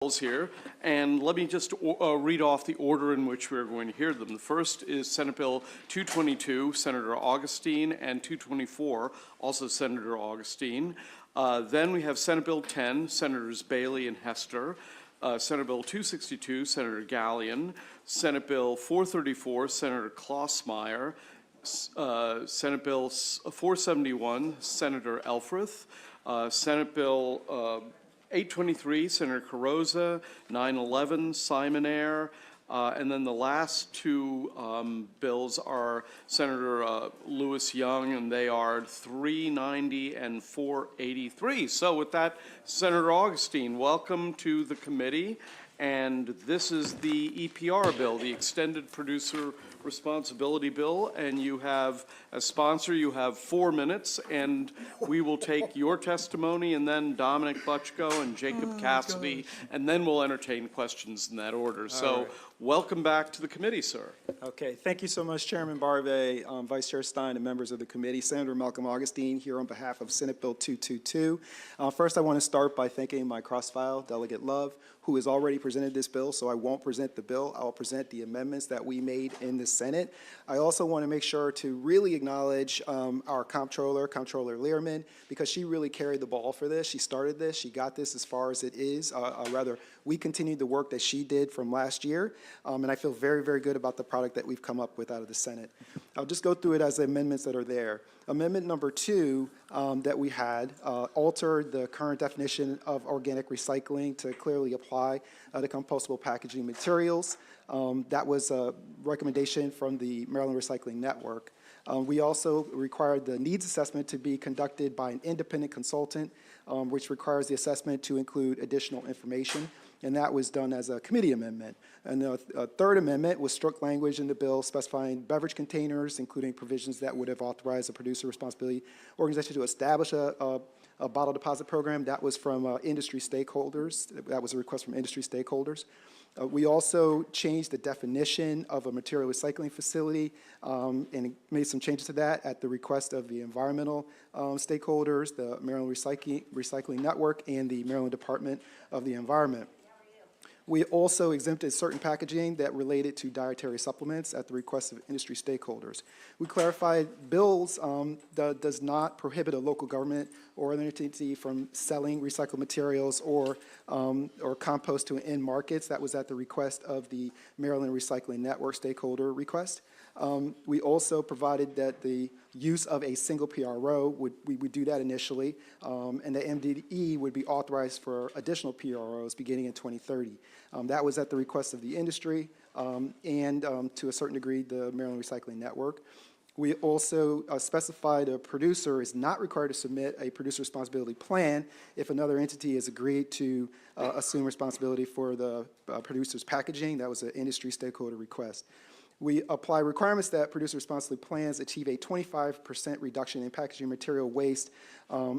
bills here, and let me just read off the order in which we're going to hear them. The first is Senate Bill 222, Senator Augustine, and 224, also Senator Augustine. Then we have Senate Bill 10, Senators Bailey and Hester. Senate Bill 262, Senator Gallion. Senate Bill 434, Senator Klossmeyer. Senate Bill 471, Senator Elfreth. Senate Bill 823, Senator Carrozza. 911, Simonaire. And then the last two bills are Senator Lewis Young, and they are 390 and 483. So with that, Senator Augustine, welcome to the committee. And this is the EPR bill, the Extended Producer Responsibility Bill, and you have, as sponsor, you have 4 minutes, and we will take your testimony, and then Dominic Butchko and Jacob Cassidy, and then we'll entertain questions in that order. So welcome back to the committee, sir. Okay, thank you so much, Chairman Barve, Vice Chair Stein, and members of the committee. Senator Malcolm Augustine here on behalf of Senate Bill 222. First, I want to start by thanking my cross-file, Delegate Love, who has already presented this bill, so I won't present the bill. I'll present the amendments that we made in the Senate. I also want to make sure to really acknowledge our Comptroller Learman, because she really carried the ball for this. She started this. She got this as far as it is. Rather, we continued the work that she did from last year, and I feel very, very good about the product that we've come up with out of the Senate. I'll just go through it as the amendments that are there. Amendment number 2 that we had altered the current definition of organic recycling to clearly apply to compostable packaging materials. That was a recommendation from the Maryland Recycling Network. We also required the needs assessment to be conducted by an independent consultant, which requires the assessment to include additional information, and that was done as a committee amendment. And the third amendment was struck language in the bill specifying beverage containers, including provisions that would have authorized a producer responsibility organization to establish a bottle deposit program. That was from industry stakeholders. That was a request from industry stakeholders. We also changed the definition of a material recycling facility and made some changes to that at the request of the environmental stakeholders, the Maryland Recycling Network, and the Maryland Department of the Environment. We also exempted certain packaging that related to dietary supplements at the request of industry stakeholders. We clarified bills does not prohibit a local government or other entity from selling recycled materials or compost to end markets. That was at the request of the Maryland Recycling Network stakeholder request. We also provided that the use of a single PRO, we would do that initially, and the MDE would be authorized for additional PROs beginning in 2030. That was at the request of the industry and to a certain degree the Maryland Recycling Network. We also specified a producer is not required to submit a producer responsibility plan if another entity has agreed to assume responsibility for the producer's packaging. That was an industry stakeholder request. We apply requirements that producer responsibility plans achieve a 25% reduction in packaging material waste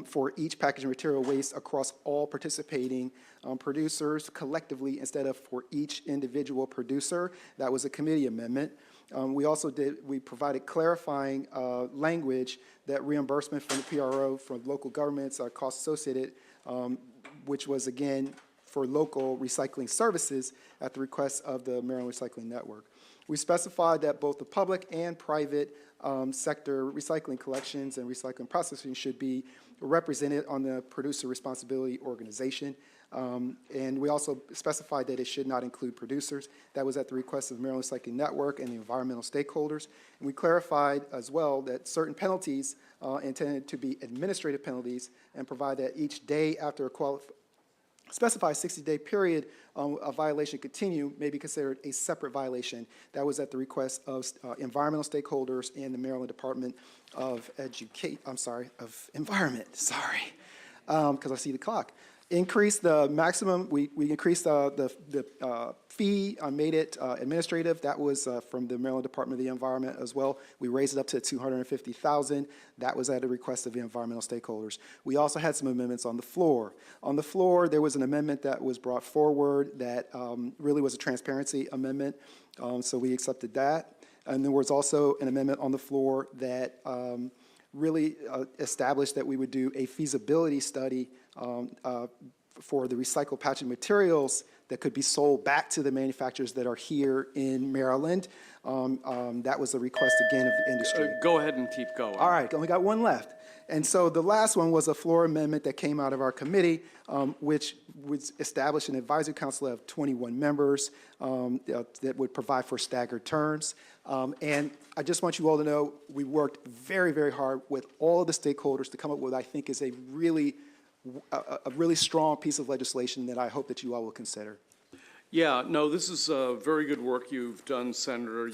for each packaging material waste across all participating producers collectively instead of for each individual producer. That was a committee amendment. We provided clarifying language that reimbursement from the PRO from local governments are costs associated, which was again for local recycling services at the request of the Maryland Recycling Network. We specified that both the public and private sector recycling collections and recycling processing should be represented on the producer responsibility organization. And we also specified that it should not include producers. That was at the request of the Maryland Recycling Network and the environmental stakeholders. And we clarified as well that certain penalties intended to be administrative penalties and provide that each day after a specified 60-day period a violation continue may be considered a separate violation. That was at the request of environmental stakeholders and the Maryland Department of Environment, because I see the clock. Increase the maximum, we increased the fee, made it administrative. That was from the Maryland Department of the Environment as well. We raised it up to $250,000. That was at the request of the environmental stakeholders. We also had some amendments on the floor. On the floor, there was an amendment that was brought forward that really was a transparency amendment, so we accepted that. And there was also an amendment on the floor that really established that we would do a feasibility study for the recycled packaging materials that could be sold back to the manufacturers that are here in Maryland. That was a request again of the industry. Go ahead and keep going. All right, only got one left. And so the last one was a floor amendment that came out of our committee, which would establish an advisory council of 21 members that would provide for staggered terms. And I just want you all to know we worked very, very hard with all of the stakeholders to come up with what I think is a really strong piece of legislation that I hope that you all will consider. Yeah, no, this is very good work you've done, Senator,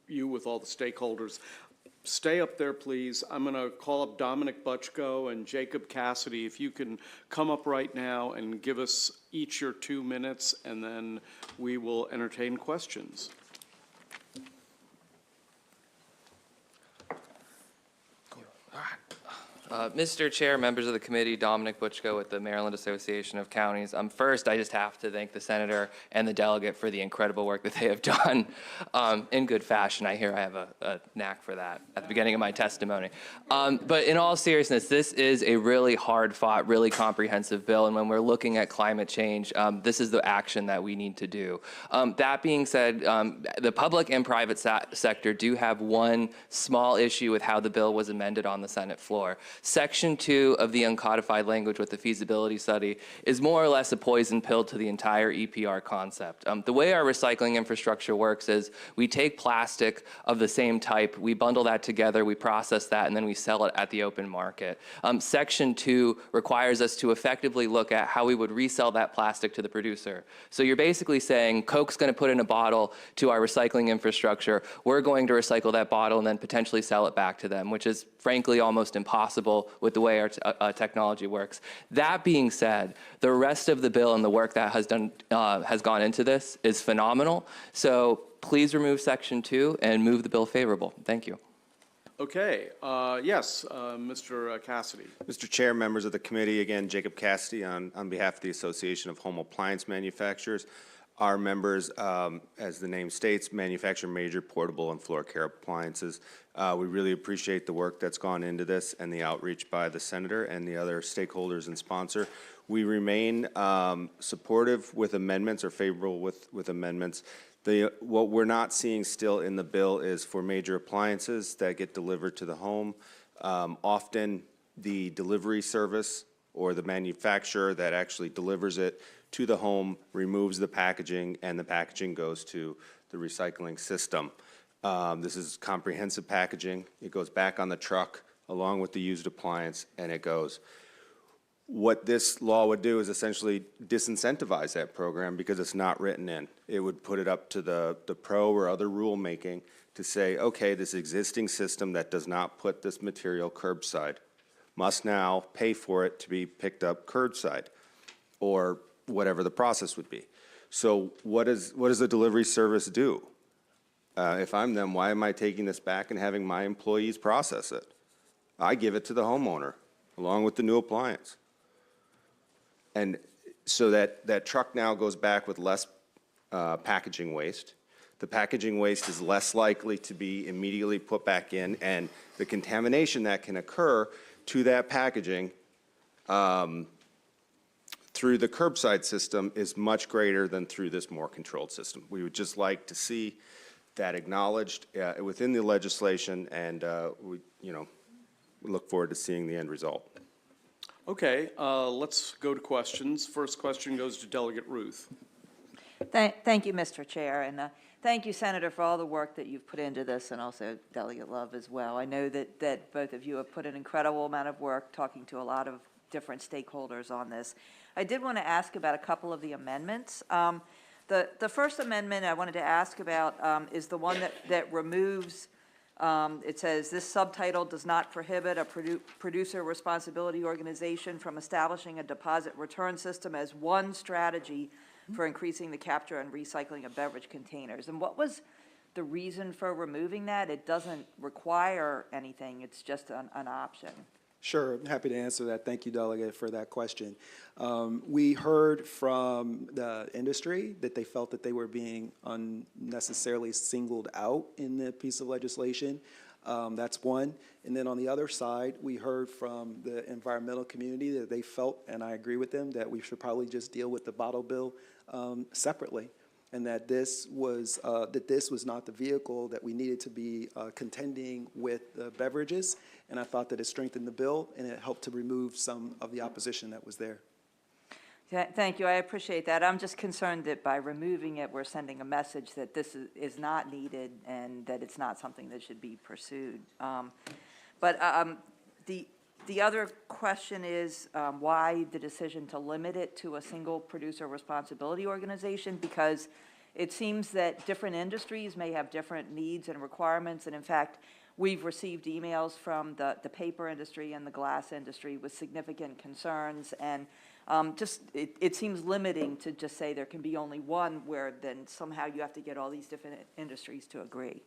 you with all the stakeholders. Stay up there, please. I'm going to call up Dominic Butchko and Jacob Cassidy. If you can come up right now and give us each your 2 minutes, and then we will entertain questions. Mr. Chair, members of the committee, Dominic Butchko with the Maryland Association of Counties. First, I just have to thank the senator and the delegate for the incredible work that they have done in good fashion. I hear I have a knack for that at the beginning of my testimony. But in all seriousness, this is a really hard-fought, really comprehensive bill, and when we're looking at climate change, this is the action that we need to do. That being said, the public and private sector do have one small issue with how the bill was amended on the Senate floor. Section 2 of the uncodified language with the feasibility study is more or less a poison pill to the entire EPR concept. The way our recycling infrastructure works is we take plastic of the same type, we bundle that together, we process that, and then we sell it at the open market. Section 2 requires us to effectively look at how we would resell that plastic to the producer. So you're basically saying Coke's going to put in a bottle to our recycling infrastructure, we're going to recycle that bottle and then potentially sell it back to them, which is frankly almost impossible with the way our technology works. That being said, the rest of the bill and the work that has gone into this is phenomenal. So please remove Section 2 and move the bill favorable. Thank you. Okay, yes, Mr. Cassidy. Mr. Chair, members of the committee, again, Jacob Cassidy on behalf of the Association of Home Appliance Manufacturers. Our members, as the name states, manufacture major portable and floor care appliances. We really appreciate the work that's gone into this and the outreach by the senator and the other stakeholders and sponsor. We remain supportive with amendments or favorable with amendments. What we're not seeing still in the bill is for major appliances that get delivered to the home. Often the delivery service or the manufacturer that actually delivers it to the home removes the packaging, and the packaging goes to the recycling system. This is comprehensive packaging. It goes back on the truck along with the used appliance, and it goes. What this law would do is essentially disincentivize that program because it's not written in. It would put it up to the pro or other rulemaking to say, okay, this existing system that does not put this material curbside must now pay for it to be picked up curbside, or whatever the process would be. So what does the delivery service do? If I'm them, why am I taking this back and having my employees process it? I give it to the homeowner along with the new appliance. And so that truck now goes back with less packaging waste. The packaging waste is less likely to be immediately put back in, and the contamination that can occur to that packaging through the curbside system is much greater than through this more controlled system. We would just like to see that acknowledged within the legislation, and we look forward to seeing the end result. Okay, let's go to questions. First question goes to Delegate Ruth. Thank you, Mr. Chair, and thank you, Senator, for all the work that you've put into this, and also Delegate Love as well. I know that both of you have put an incredible amount of work talking to a lot of different stakeholders on this. I did want to ask about a couple of the amendments. The first amendment I wanted to ask about is the one that removes, it says, this subtitle does not prohibit a producer responsibility organization from establishing a deposit return system as one strategy for increasing the capture and recycling of beverage containers. And what was the reason for removing that? It doesn't require anything, it's just an option. Sure, I'm happy to answer that. Thank you, Delegate, for that question. We heard from the industry that they felt that they were being unnecessarily singled out in the piece of legislation. That's one. And then on the other side, we heard from the environmental community that they felt, and I agree with them, that we should probably just deal with the bottle bill separately, and that this was not the vehicle that we needed to be contending with the beverages. And I thought that it strengthened the bill and it helped to remove some of the opposition that was there. Thank you, I appreciate that. I'm just concerned that by removing it, we're sending a message that this is not needed and that it's not something that should be pursued. But the other question is why the decision to limit it to a single producer responsibility organization? Because it seems that different industries may have different needs and requirements, and in fact, we've received emails from the paper industry and the glass industry with significant concerns, and it seems limiting to just say there can be only one, where then somehow you have to get all these different industries to agree.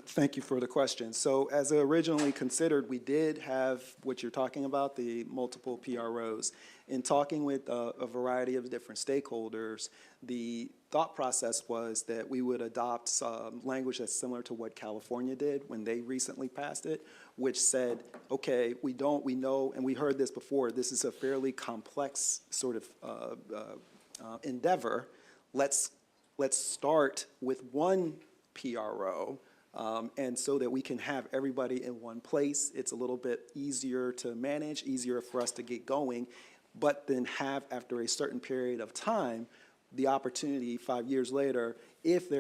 Thank you for the question. So as originally considered, we did have what you're talking about, the multiple PROs. In talking with a variety of different stakeholders, the thought process was that we would adopt some language that's similar to what California did when they recently passed it, which said, okay, we know, and we heard this before, this is a fairly complex sort of endeavor. Let's start with one PRO, and so that we can have everybody in one place. It's a little bit easier to manage, easier for us to get going, but then have, after a certain period of time, the opportunity 5 years later, if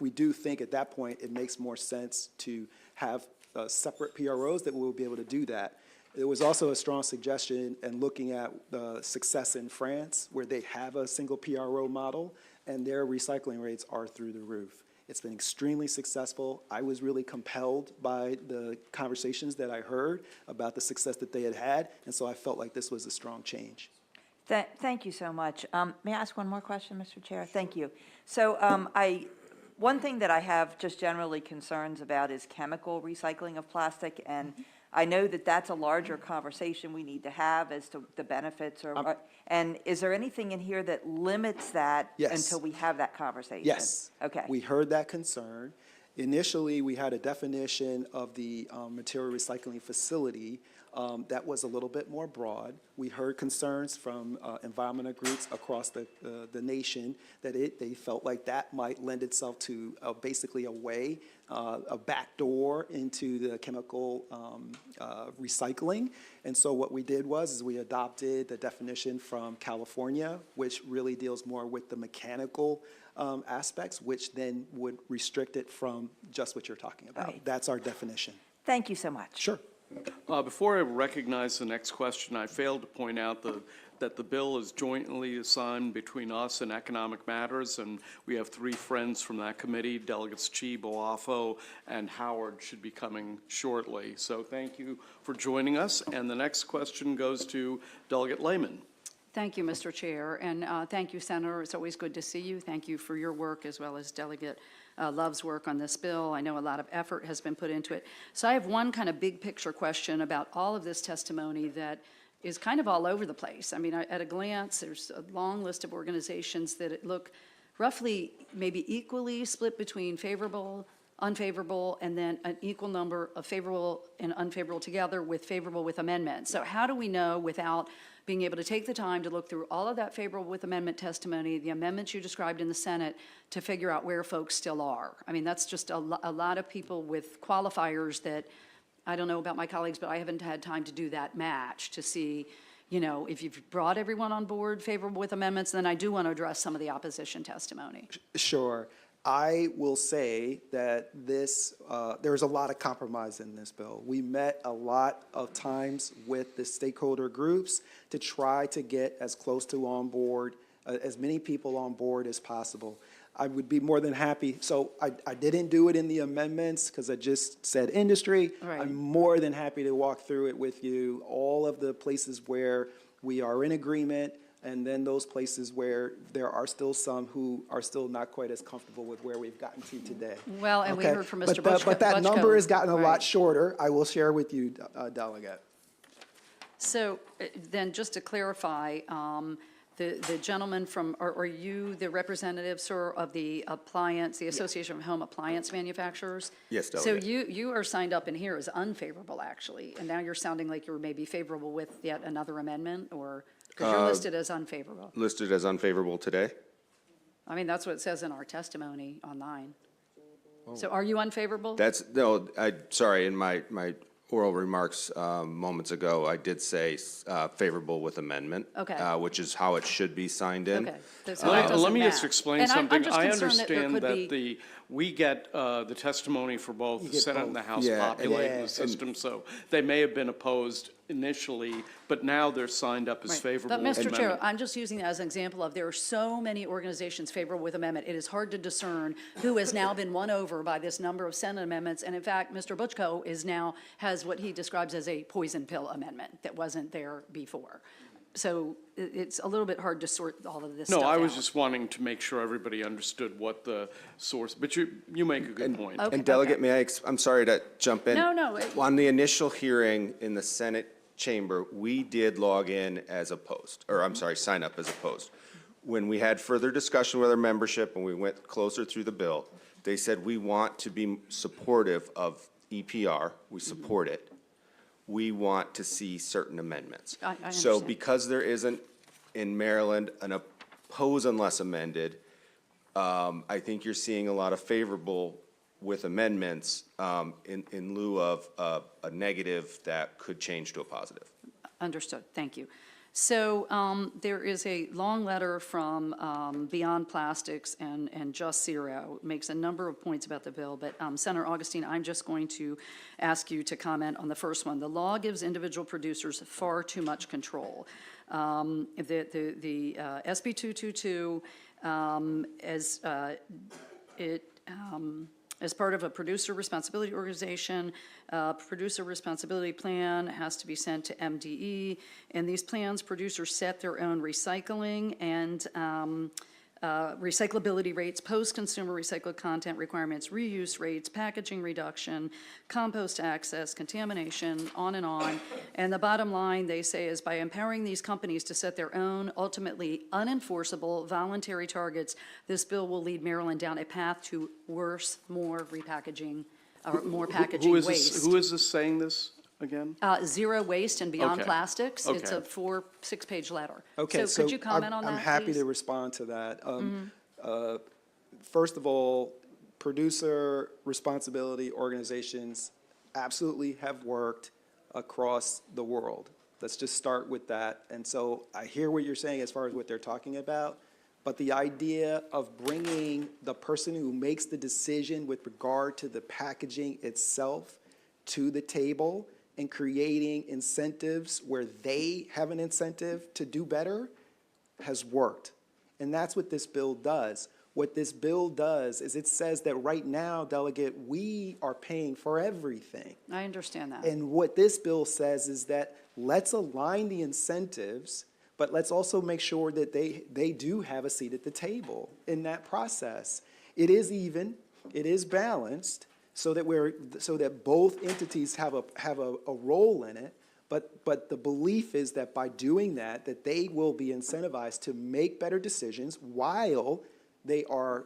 we do think at that point it makes more sense to have separate PROs, that we'll be able to do that. There was also a strong suggestion in looking at the success in France, where they have a single PRO model, and their recycling rates are through the roof. It's been extremely successful. I was really compelled by the conversations that I heard about the success that they had had, and so I felt like this was a strong change. Thank you so much. May I ask one more question, Mr. Chair? Thank you. So one thing that I have just generally concerns about is chemical recycling of plastic, and I know that that's a larger conversation we need to have as to the benefits, or and is there anything in here that limits that until we have that conversation? Yes. Okay. We heard that concern. Initially, we had a definition of the material recycling facility that was a little bit more broad. We heard concerns from environmental groups across the nation that they felt like that might lend itself to basically a back door into the chemical recycling. And so what we did was we adopted the definition from California, which really deals more with the mechanical aspects, which then would restrict it from just what you're talking about. Okay. That's our definition. Thank you so much. Sure. Before I recognize the next question, I failed to point out that the bill is jointly assigned between us and Economic Matters, and we have three friends from that committee. Delegates Chi, Boafo, and Howard should be coming shortly. So thank you for joining us. And the next question goes to Delegate Lehman. Thank you, Mr. Chair, and thank you, Senator. It's always good to see you. Thank you for your work, as well as Delegate Love's work on this bill. I know a lot of effort has been put into it. So I have one kind of big picture question about all of this testimony that is kind of all over the place. I mean, at a glance, there's a long list of organizations that look roughly maybe equally split between favorable, unfavorable, and then an equal number of favorable and unfavorable together with favorable with amendments. So how do we know, without being able to take the time to look through all of that favorable with amendment testimony, the amendments you described in the Senate, to figure out where folks still are? I mean, that's just a lot of people with qualifiers that, I don't know about my colleagues, but I haven't had time to do that match to see, you know, if you've brought everyone on board favorable with amendments. Then I do want to address some of the opposition testimony. Sure. I will say that there's a lot of compromise in this bill. We met a lot of times with the stakeholder groups to try to get as close to on board, as many people on board as possible. I would be more than happy. So I didn't do it in the amendments because I just said industry. Right. I'm more than happy to walk through it with you, all of the places where we are in agreement, and then those places where there are still some who are still not quite as comfortable with where we've gotten to today. Well, and we heard from Mr. Butchko. But that number has gotten a lot Right. shorter. I will share with you, Delegate. So then, just to clarify, the gentleman from, are you the representative, sir, of the appliance, the Association of Home Appliance Manufacturers? Yes, So Delegate. you are signed up in here as unfavorable, actually, and now you're sounding like you're maybe favorable with yet another amendment, or, because you're listed as unfavorable. Listed as unfavorable today? I mean, that's what it says in our testimony online. So are you unfavorable? No, sorry, in my oral remarks moments ago, I did say favorable with amendment. Okay. Which is how it should be signed in. Okay. So that doesn't Let me just match. explain And I'm something. just I concerned that there understand could that be- we get the testimony for both the get Senate and both. the House Yeah, populating yeah. the system, so they may have been opposed initially, but now they're signed up as Right. favorable But with Mr. Chair, amendment. I'm just using that as an example of, there are so many organizations favorable with amendment. It is hard to discern who has now been won over by this number of Senate amendments. And in fact, Mr. Butchko has what he describes as a poison pill amendment that wasn't there before. So it's a little bit hard to sort all of this stuff No, out. I was just wanting to make sure everybody understood what the source, but you make a good point. Okay, And Delegate, okay. may I, I'm sorry to jump in. No. On the initial hearing in the Senate chamber, we did log in as opposed, or I'm sorry, sign up as opposed. When we had further discussion with our membership and we went closer through the bill, they said, we want to be supportive of EPR, we support it. We want to see certain amendments. I So understand. because there isn't in Maryland an oppose unless amended, I think you're seeing a lot of favorable with amendments in lieu of a negative that could change to a positive. Understood, thank you. So there is a long letter from Beyond Plastics and Just Zero. It makes a number of points about the bill, but Senator Augustine, I'm just going to ask you to comment on the first one. The law gives individual producers far too much control. The SB 222, as part of a producer responsibility organization, producer responsibility plan has to be sent to MDE. And these plans, producers set their own recycling and recyclability rates, post-consumer recycled content requirements, reuse rates, packaging reduction, compost access, contamination, on and on. And the bottom line, they say, is by empowering these companies to set their own, ultimately unenforceable, voluntary targets, this bill will lead Maryland down a path to worse, more repackaging, or more packaging Who is waste. this, who is this saying this again? Zero Waste and Beyond Okay. Plastics. It's a Okay. 4-6 page letter. Okay, So could you comment on that, I'm happy please? to respond to that. First of all, producer responsibility organizations absolutely have worked across the world. Let's just start with that. And so I hear what you're saying as far as what they're talking about, but the idea of bringing the person who makes the decision with regard to the packaging itself to the table and creating incentives where they have an incentive to do better has worked. And that's what this bill does. What this bill does is it says that right now, Delegate, we are paying for everything. I understand that. And what this bill says is that let's align the incentives, but let's also make sure that they do have a seat at the table in that process. It is even, it is balanced, so that both entities have a role in it. But the belief is that by doing that, that they will be incentivized to make better decisions while they are,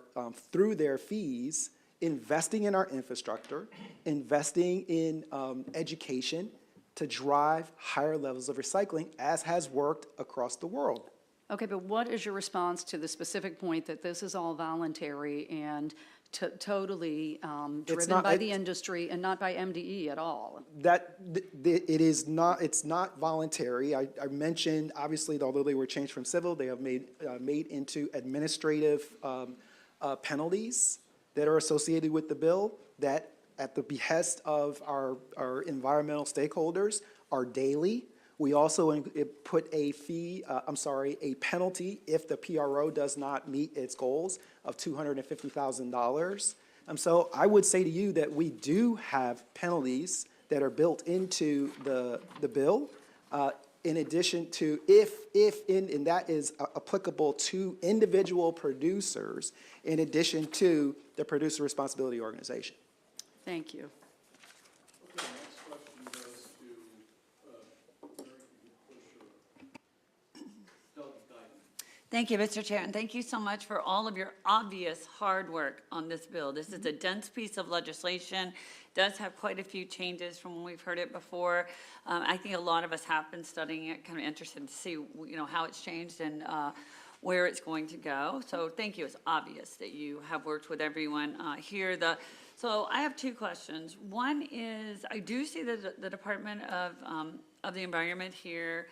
through their fees, investing in our infrastructure, investing in education to drive higher levels of recycling, as has worked across the world. Okay, but what is your response to the specific point that this is all voluntary and totally driven not- by the industry and not by MDE at all? It is not, it's not voluntary. I mentioned, obviously, although they were changed from civil, they have made into administrative penalties that are associated with the bill that, at the behest of our environmental stakeholders, are daily. We also put a a penalty if the PRO does not meet its goals of $250,000. So I would say to you that we do have penalties that are built into the bill, in addition to, and that is applicable to individual producers, in addition to the producer responsibility organization. Thank you. Okay, next question goes to, Eric, you can push Delegate Guyton. Thank you, Mr. Chair, and thank you so much for all of your obvious hard work on this bill. This is a dense piece of legislation, does have quite a few changes from when we've heard it before. I think a lot of us have been studying it, kind of interested to see, how it's changed and where it's going to go. So thank you. It's obvious that you have worked with everyone here. So I have two questions. One is, I do see the Department of the Environment here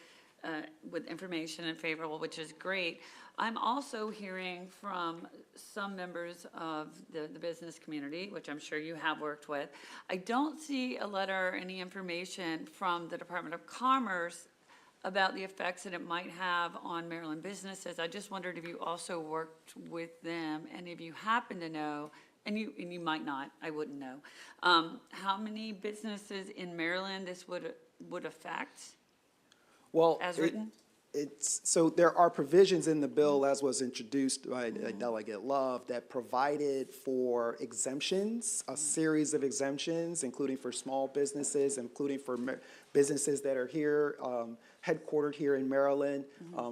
with information and favorable, which is great. I'm also hearing from some members of the business community, which I'm sure you have worked with. I don't see a letter or any information from the Department of Commerce about the effects that it might have on Maryland businesses. I just wondered if you also worked with them, and if you happen to know, and you might not, I wouldn't know, how many businesses in Maryland this would affect? Well, As written? So there are provisions in the bill, as was introduced by Delegate Love, that provided for exemptions, a series of exemptions, including for small businesses, including for businesses that are here, headquartered here in Maryland,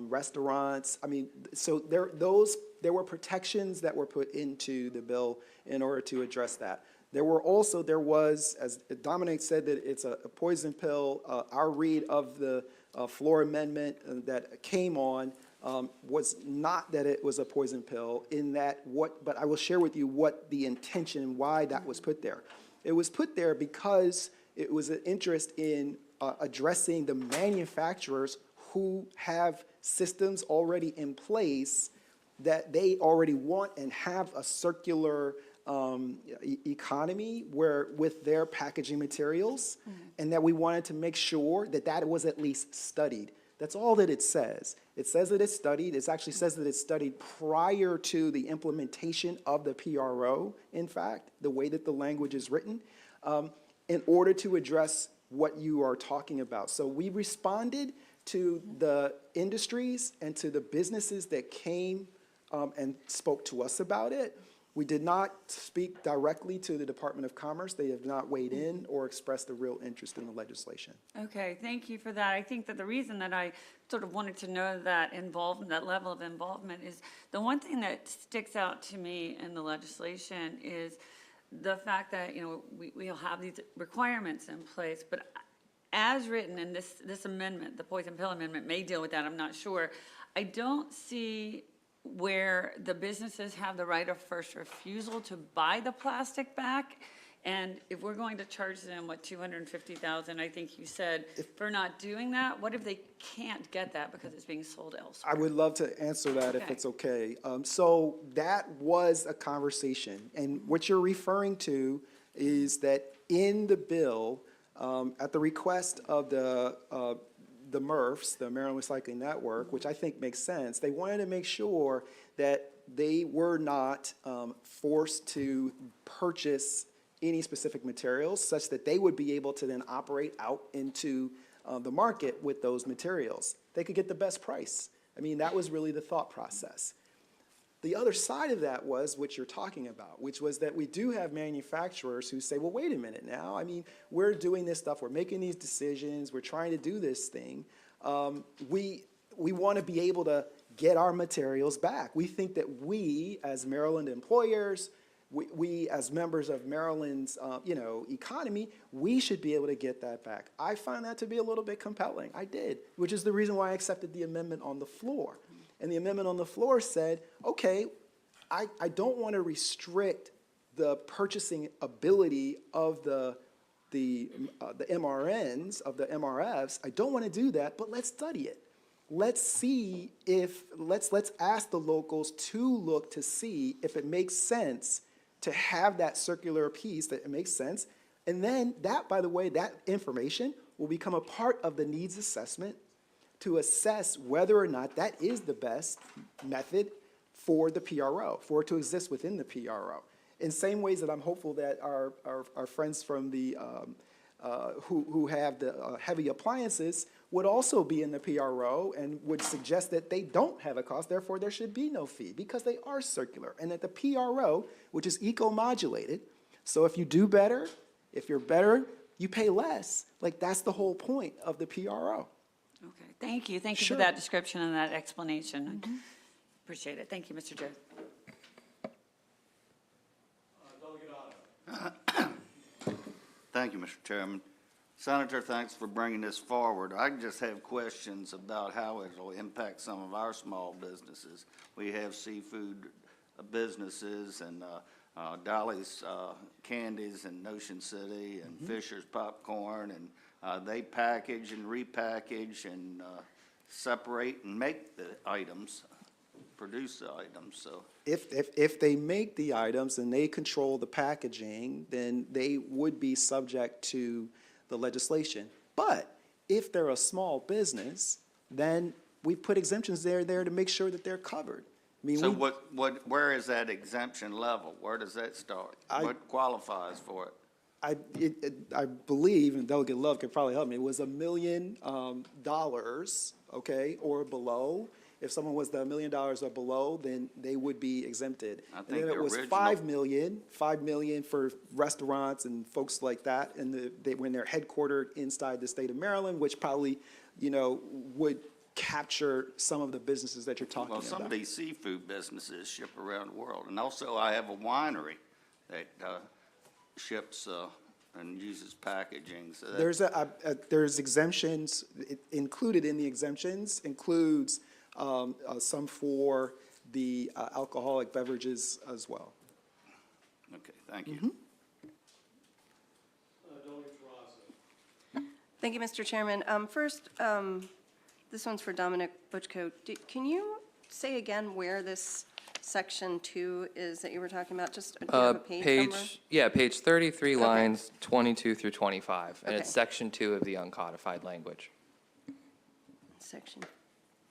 restaurants. I mean, so there were protections that were put into the bill in order to address that. There was, as Dominic said, that it's a poison pill. Our read of the floor amendment that came on was not that it was a poison pill but I will share with you what the intention and why that was put there. It was put there because it was an interest in addressing the manufacturers who have systems already in place that they already want and have a circular economy with their packaging materials, and that we wanted to make sure that was at least studied. That's all that it says. It says that it's studied. It actually says that it's studied prior to the implementation of the PRO, in fact, the way that the language is written, in order to address what you are talking about. So we responded to the industries and to the businesses that came and spoke to us about it. We did not speak directly to the Department of Commerce. They have not weighed in or expressed a real interest in the legislation. Okay, thank you for that. I think that the reason that I sort of wanted to know that involvement, that level of involvement, is the one thing that sticks out to me in the legislation is the fact that, we'll have these requirements in place, but as written in this amendment, the poison pill amendment may deal with that, I'm not sure. I don't see where the businesses have the right of first refusal to buy the plastic back. And if we're going to charge them, $250,000, I think you said, for not doing that, what if they can't get that because it's being sold elsewhere? I would love to answer that if Okay. it's okay. So that was a conversation. And what you're referring to is that in the bill, at the request of the MRFs, the Maryland Recycling Network, which I think makes sense, they wanted to make sure that they were not forced to purchase any specific materials such that they would be able to then operate out into the market with those materials. They could get the best price. I mean, that was really the thought process. The other side of that was what you're talking about, which was that we do have manufacturers who say, well, wait a minute now. I mean, we're doing this stuff. We're making these decisions. We're trying to do this thing. We want to be able to get our materials back. We think that we, as Maryland employers, we as members of Maryland's, economy, we should be able to get that back. I find that to be a little bit compelling. I did, which is the reason why I accepted the amendment on the floor. And the amendment on the floor said, okay, I don't want to restrict the purchasing ability of the MRNs, of the MRFs. I don't want to do that, but let's study it. Let's see let's ask the locals to look to see if it makes sense to have that circular piece, that it makes sense. And then that, by the way, that information will become a part of the needs assessment to assess whether or not that is the best method for the PRO, for it to exist within the PRO. In same ways that I'm hopeful that our friends from the, who have the heavy appliances would also be in the PRO and would suggest that they don't have a cost, therefore there should be no fee, because they are circular. And that the PRO, which is eco-modulated, so if you do better, if you're better, you pay less. Like, that's the whole point of the PRO. Okay, thank you. Thank you Sure. for that description and that explanation. Appreciate it. Thank you, Mr. Chair. Thank you, Mr. Chairman. Senator, thanks for bringing this forward. I just have questions about how it will impact some of our small businesses. We have seafood businesses and Dolly's Candies in Ocean City and Fisher's Popcorn, and they package and repackage and separate and make the items, produce the items, so. If they make the items and they control the packaging, then they would be subject to the legislation. But if they're a small business, then we put exemptions there to make sure that they're covered. I mean, So where is that exemption level? Where does that start? What qualifies for it? I believe, and Delegate Love could probably help me, it was $1 million, okay, or below. If someone was the $1 million or below, then they would be exempted. I And think then it the was original- $5 million for restaurants and folks like that, and when they're headquartered inside the state of Maryland, which probably, would capture some of the businesses that you're talking Well, about. some of these seafood businesses ship around the world. And also, I have a winery that ships and uses packaging, so that. There's exemptions, included in the exemptions includes some for the alcoholic beverages as well. Okay, thank you. Thank you, Mr. Chairman. First, this one's for Dominic Butchko. Can you say again where this section 2 is that you were talking about? Just do you have a page number? Page 33, lines 22 through 25, and it's Okay. section 2 of the uncodified language. Section,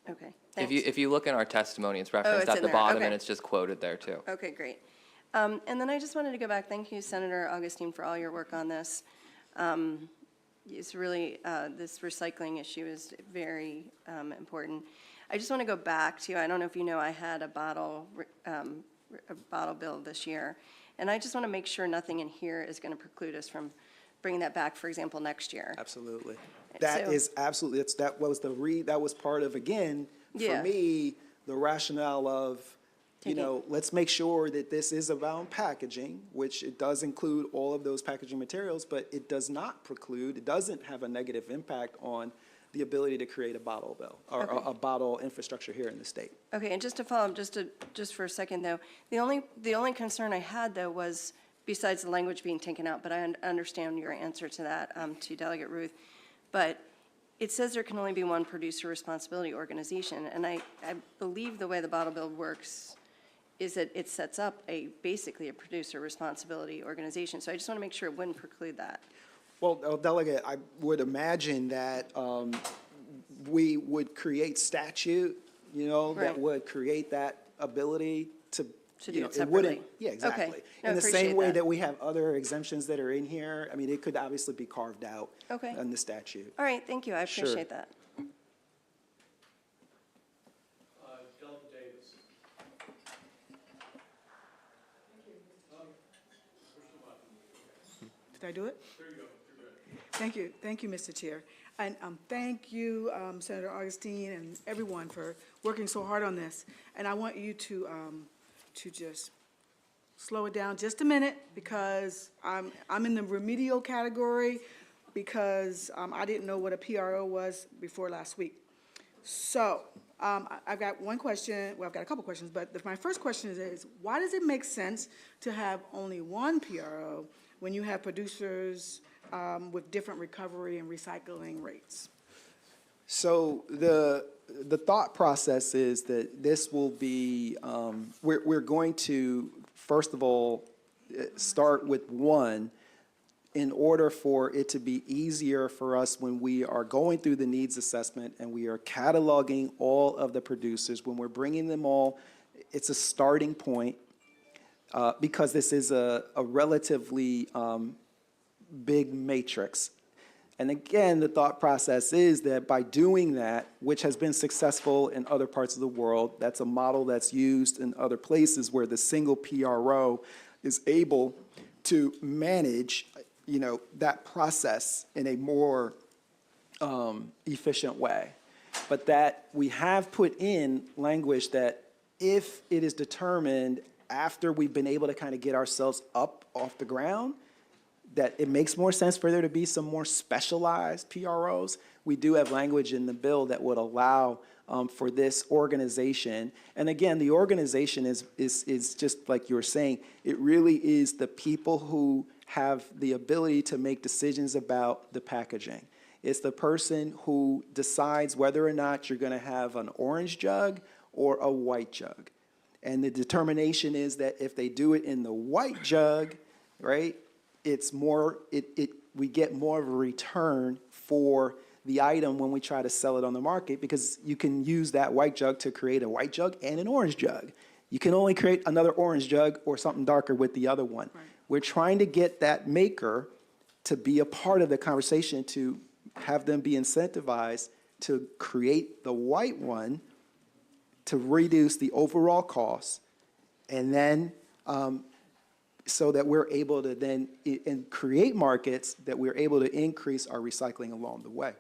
okay, If thanks. you look in our testimony, it's referenced it's at in the there, bottom, and okay. it's just quoted there, too. Okay, great. And then I just wanted to go back, thank you, Senator Augustine, for all your work on this. It's really, this recycling issue is very important. I just want to go back to, I don't know if you know, I had a bottle bill this year, and I just want to make sure nothing in here is going to preclude us from bringing that back, for example, next year. Absolutely. That So- is absolutely, that was part of, again, for Yeah. me, the rationale of, Taking- let's make sure that this is around packaging, which it does include all of those packaging materials, but it does not preclude, it doesn't have a negative impact on the ability to create a bottle bill, or Okay. a bottle infrastructure here in the state. Okay, and just to follow up, just for a second, though, the only concern I had, though, was, besides the language being taken out, but I understand your answer to that, to Delegate Ruth, but it says there can only be one producer responsibility organization, and I believe the way the bottle bill works is that it sets up basically a producer responsibility organization, so I just want to make sure it wouldn't preclude that. Well, Delegate, I would imagine that we would create statute, that Right. would create that ability to, To do it it wouldn't. separately. Yeah, Okay. exactly. No, In the appreciate same way that. that we have other exemptions that are in here, I mean, it could obviously be carved out Okay. in the statute. All right, thank you, I Sure. appreciate that. Delegate Davis. Did I do it? There you go. Thank you, Mr. Chair. And thank you, Senator Augustine and everyone for working so hard on this. And I want you to just slow it down just a minute, because I'm in the remedial category, because I didn't know what a PRO was before last week. So I've got one question, well, I've got a couple questions, but my first question is, why does it make sense to have only one PRO when you have producers with different recovery and recycling rates? So the thought process is that this will be, we're going to, first of all, start with one in order for it to be easier for us when we are going through the needs assessment and we are cataloging all of the producers, when we're bringing them all, it's a starting point, because this is a relatively big matrix. And again, the thought process is that by doing that, which has been successful in other parts of the world, that's a model that's used in other places where the single PRO is able to manage, that process in a more efficient way. But that we have put in language that if it is determined after we've been able to kind of get ourselves up off the ground, that it makes more sense for there to be some more specialized PROs, we do have language in the bill that would allow for this organization. And again, the organization is just like you were saying, it really is the people who have the ability to make decisions about the packaging. It's the person who decides whether or not you're going to have an orange jug or a white jug. And the determination is that if they do it in the white jug, right, it's more, we get more of a return for the item when we try to sell it on the market, because you can use that white jug to create a white jug and an orange jug. You can only create another orange jug or something darker with the other one. Right. We're trying to get that maker to be a part of the conversation, to have them be incentivized to create the white one to reduce the overall cost, and then so that we're able to then create markets that we're able to increase our recycling along the way.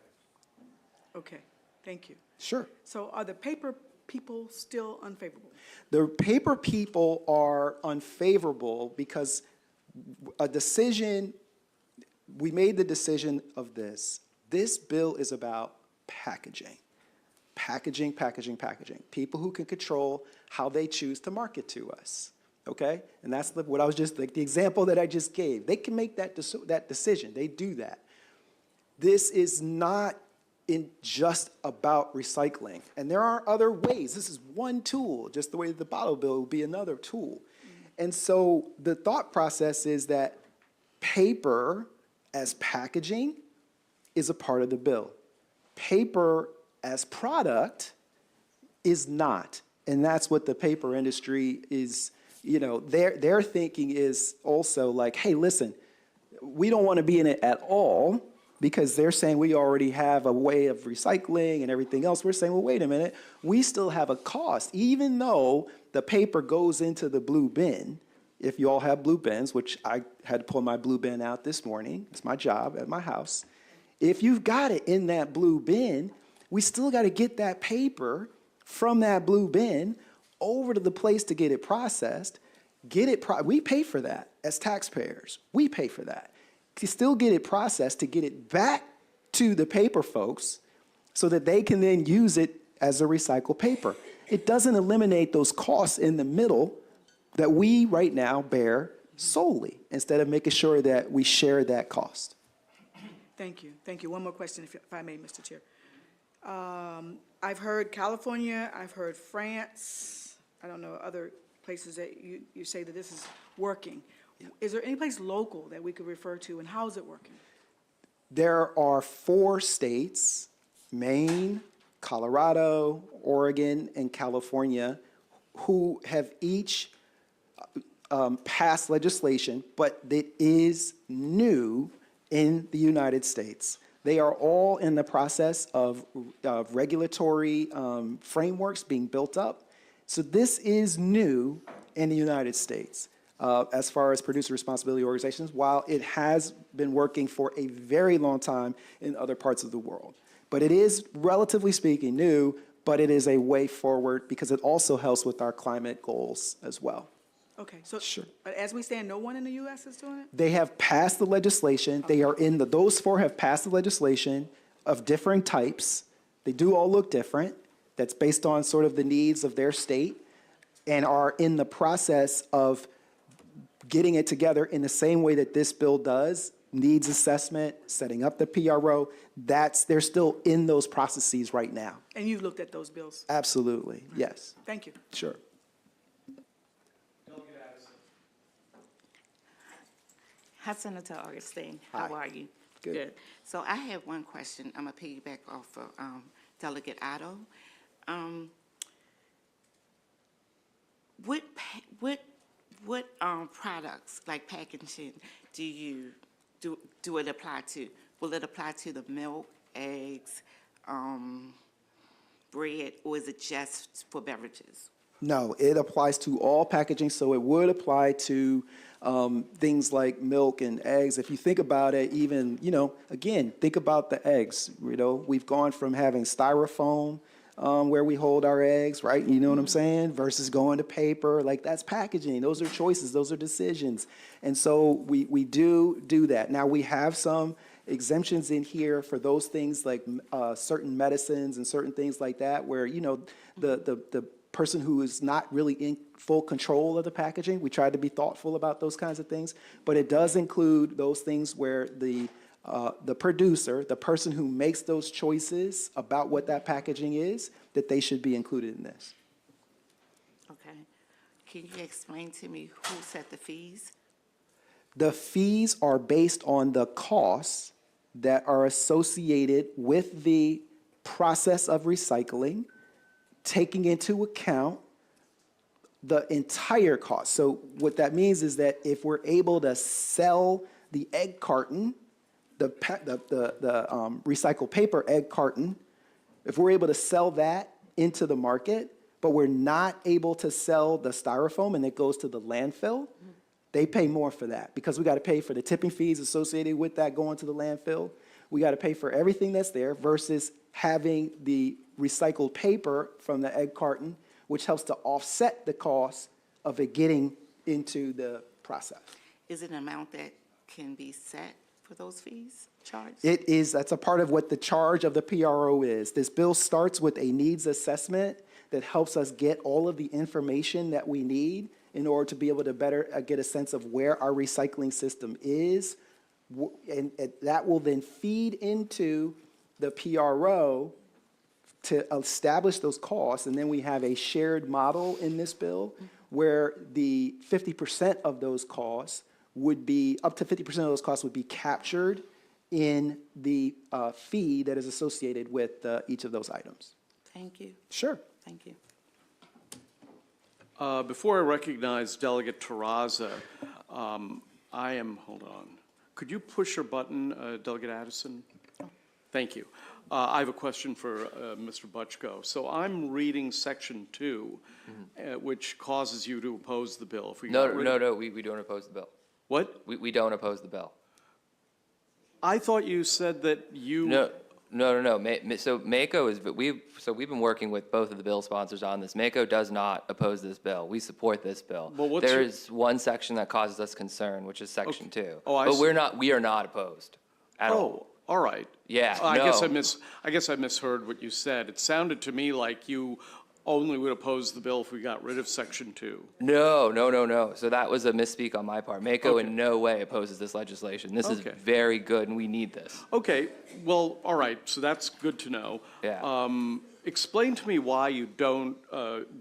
Okay, thank you. Sure. So are the paper people still unfavorable? The paper people are unfavorable because a decision, we made the decision of this. This bill is about packaging. Packaging, packaging, packaging. People who can control how they choose to market to us, okay? And that's what I was just, like the example that I just gave. They can make that decision. They do that. This is not just about recycling. And there are other ways. This is one tool, just the way the bottle bill will be another tool. And so the thought process is that paper as packaging is a part of the bill. Paper as product is not. And that's what the paper industry is, you know, their thinking is also like, hey, listen, we don't want to be in it at all, because they're saying we already have a way of recycling and everything else. We're saying, well, wait a minute, we still have a cost. Even though the paper goes into the blue bin, if you all have blue bins, which I had to pull my blue bin out this morning, it's my job at my house. If you've got it in that blue bin, we still got to get that paper from that blue bin over to the place to get it processed. We pay for that as taxpayers. We pay for that. To still get it processed, to get it back to the paper folks so that they can then use it as a recycled paper. It doesn't eliminate those costs in the middle that we right now bear solely, instead of making sure that we share that cost. Thank you. Thank you. One more question, if I may, Mr. Chair. I've heard California, I've heard France, I don't know, other places that you say that this is working. Is there any place local that we could refer to, and how is it working? There are 4 states, Maine, Colorado, Oregon, and California, who have each passed legislation, but it is new in the United States. They are all in the process of regulatory frameworks being built up. So this is new in the United States. As far as producer responsibility organizations, while it has been working for a very long time in other parts of the world. But it is, relatively speaking, new, but it is a way forward because it also helps with our climate goals as well. Okay, so Sure. as we stand, no one in the U.S. is doing it? They have passed the legislation. They are in those 4 have passed the legislation of differing types. They do all look different. That's based on sort of the needs of their state, and are in the process of getting it together in the same way that this bill does, needs assessment, setting up the PRO. They're still in those processes right now. And you've looked at those bills? Absolutely, yes. Thank you. Sure. Hi, Senator Augustine. Hi. How are you? Good. So I have one question. I'm going to piggyback off of Delegate Otto. What products, like packaging, do it apply to? Will it apply to the milk, eggs, bread, or is it just for beverages? No, it applies to all packaging, so it would apply to things like milk and eggs. If you think about it, even, again, think about the eggs. We've gone from having styrofoam where we hold our eggs, right? You know what I'm saying? Versus going to paper, like that's packaging. Those are choices, those are decisions. And so we do that. Now we have some exemptions in here for those things like certain medicines and certain things like that where, you know, the person who is not really in full control of the packaging, we try to be thoughtful about those kinds of things. But it does include those things where the producer, the person who makes those choices about what that packaging is, that they should be included in this. Okay. Can you explain to me who set the fees? The fees are based on the costs that are associated with the process of recycling, taking into account the entire cost. So what that means is that if we're able to sell the egg carton, the recycled paper egg carton, if we're able to sell that into the market, but we're not able to sell the styrofoam and it goes to the landfill, they pay more for that because we got to pay for the tipping fees associated with that going to the landfill. We got to pay for everything that's there versus having the recycled paper from the egg carton, which helps to offset the cost of it getting into the process. Is it an amount that can be set for those fees charged? It is, that's a part of what the charge of the PRO is. This bill starts with a needs assessment that helps us get all of the information that we need in order to be able to better get a sense of where our recycling system is. And that will then feed into the PRO to establish those costs. And then we have a shared model in this bill where the 50% of those costs would be, up to 50% of those costs would be captured in the fee that is associated with each of those items. Thank you. Sure. Thank you. Before I recognize Delegate Terraza, hold on. Could you push your button, Delegate Addison? Thank you. I have a question for Mr. Butchko. So I'm reading Section 2, which causes you to oppose the bill. If we got rid of- No, we don't oppose the bill. What? We don't oppose the bill. I thought you said that you... No. So MACO is, we've been working with both of the bill sponsors on this. MACO does not oppose this bill. We support this bill. Well, what's There your- is one section that causes us concern, which is Section 2. Oh, I But see. we are not opposed at all. Oh, all right. Yeah, I no. guess I misheard what you said. It sounded to me like you only would oppose the bill if we got rid of Section 2. No. So that was a misspeak on my part. MACO Okay. in no way opposes this legislation. This is Okay. very good, and we need this. Okay, well, all right, so that's good to know. Yeah. Explain to me why you don't,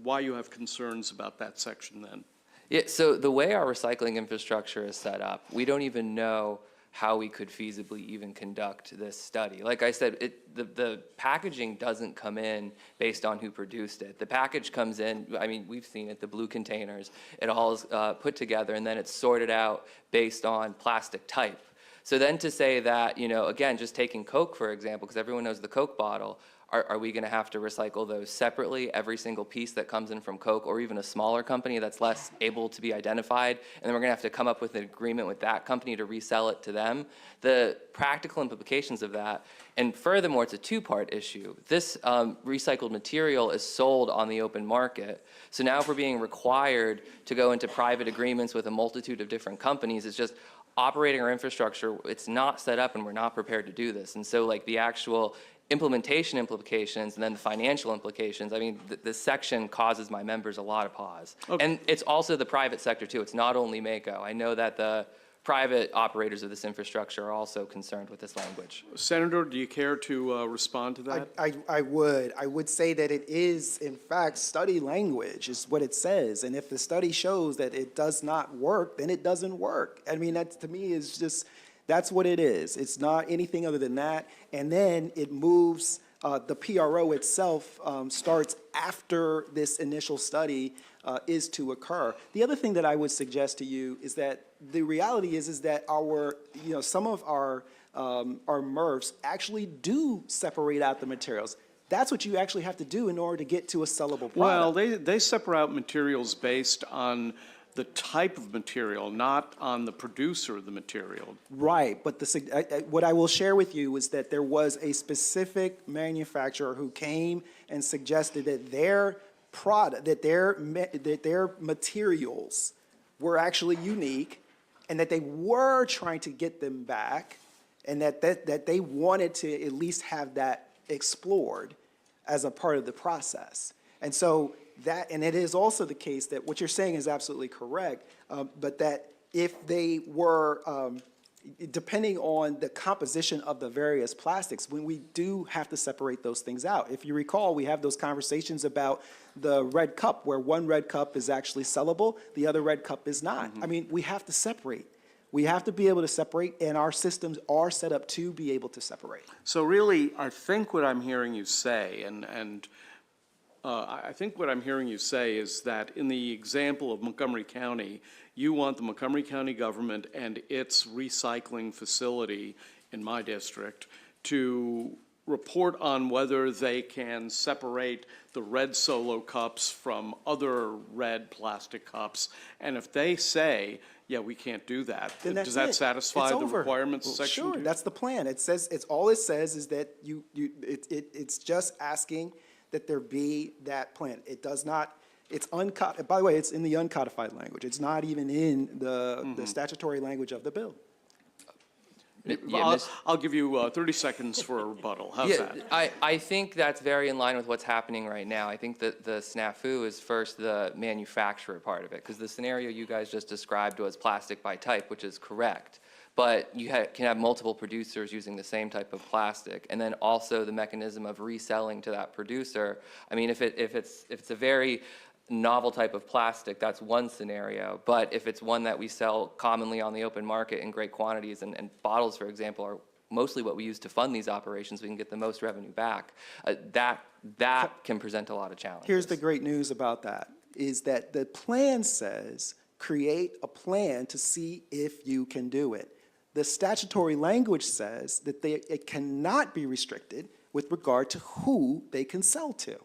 why you have concerns about that section then. Yeah, so the way our recycling infrastructure is set up, we don't even know how we could feasibly even conduct this study. Like I said, the packaging doesn't come in based on who produced it. The package comes in, I mean, we've seen it, the blue containers. It all is put together, and then it's sorted out based on plastic type. So then to say that, you know, again, just taking Coke, for example, because everyone knows the Coke bottle, are we going to have to recycle those separately, every single piece that comes in from Coke, or even a smaller company that's less able to be identified, and then we're going to have to come up with an agreement with that company to resell it to them? The practical implications of that, and furthermore, it's a two-part issue. This recycled material is sold on the open market, so now if we're being required to go into private agreements with a multitude of different companies, it's just operating our infrastructure, it's not set up, and we're not prepared to do this. And so like the actual implementation implications and then the financial implications, I mean, this section causes my members a lot of pause. Okay. And it's also the private sector too. It's not only MACO. I know that the private operators of this infrastructure are also concerned with this language. Senator, do you care to respond to that? I would say that it is, in fact, study language is what it says. And if the study shows that it does not work, then it doesn't work. I mean, that to me is just, that's what it is. It's not anything other than that. And then it moves, the PRO itself starts after this initial study is to occur. The other thing that I would suggest to you is that the reality is that our, you know, some of our MRFs actually do separate out the materials. That's what you actually have to do in order to get to a sellable product. Well, they separate out materials based on the type of material, not on the producer of the material. Right, but what I will share with you is that there was a specific manufacturer who came and suggested that their product, that their materials were actually unique, and that they were trying to get them back, and that they wanted to at least have that explored as a part of the process. And so that, and it is also the case that what you're saying is absolutely correct, but that if they were, depending on the composition of the various plastics, when we do have to separate those things out. If you recall, we have those conversations about the red cup, where one red cup is actually sellable, the other red cup is not. I mean, we have to separate. We have to be able to separate, and our systems are set up to be able to separate. So really, I think what I'm hearing you say, I think what I'm hearing you say is that in the example of Montgomery County, you want the Montgomery County government and its recycling facility in my district to report on whether they can separate the red Solo cups from other red plastic cups. And if they say, yeah, we can't do that, Then that's does that it. satisfy It's the over. requirements of Well, Section 2? Sure, that's the plan. It says, all it says is that it's just asking that there be that plan. It does not, it's uncodified, by the way, it's in the uncodified language. It's not even in the statutory language of the bill. I'll give you 30 seconds for a rebuttal. How's Yeah, that? I think that's very in line with what's happening right now. I think that the snafu is first the manufacturer part of it, because the scenario you guys just described was plastic by type, which is correct. But you can have multiple producers using the same type of plastic, and then also the mechanism of reselling to that producer. I mean, if it's a very novel type of plastic, that's one scenario. But if it's one that we sell commonly on the open market in great quantities, and bottles, for example, are mostly what we use to fund these operations, we can get the most revenue back. That can present a lot of challenges. Here's the great news about that, is that the plan says, create a plan to see if you can do it. The statutory language says that it cannot be restricted with regard to who they can sell to.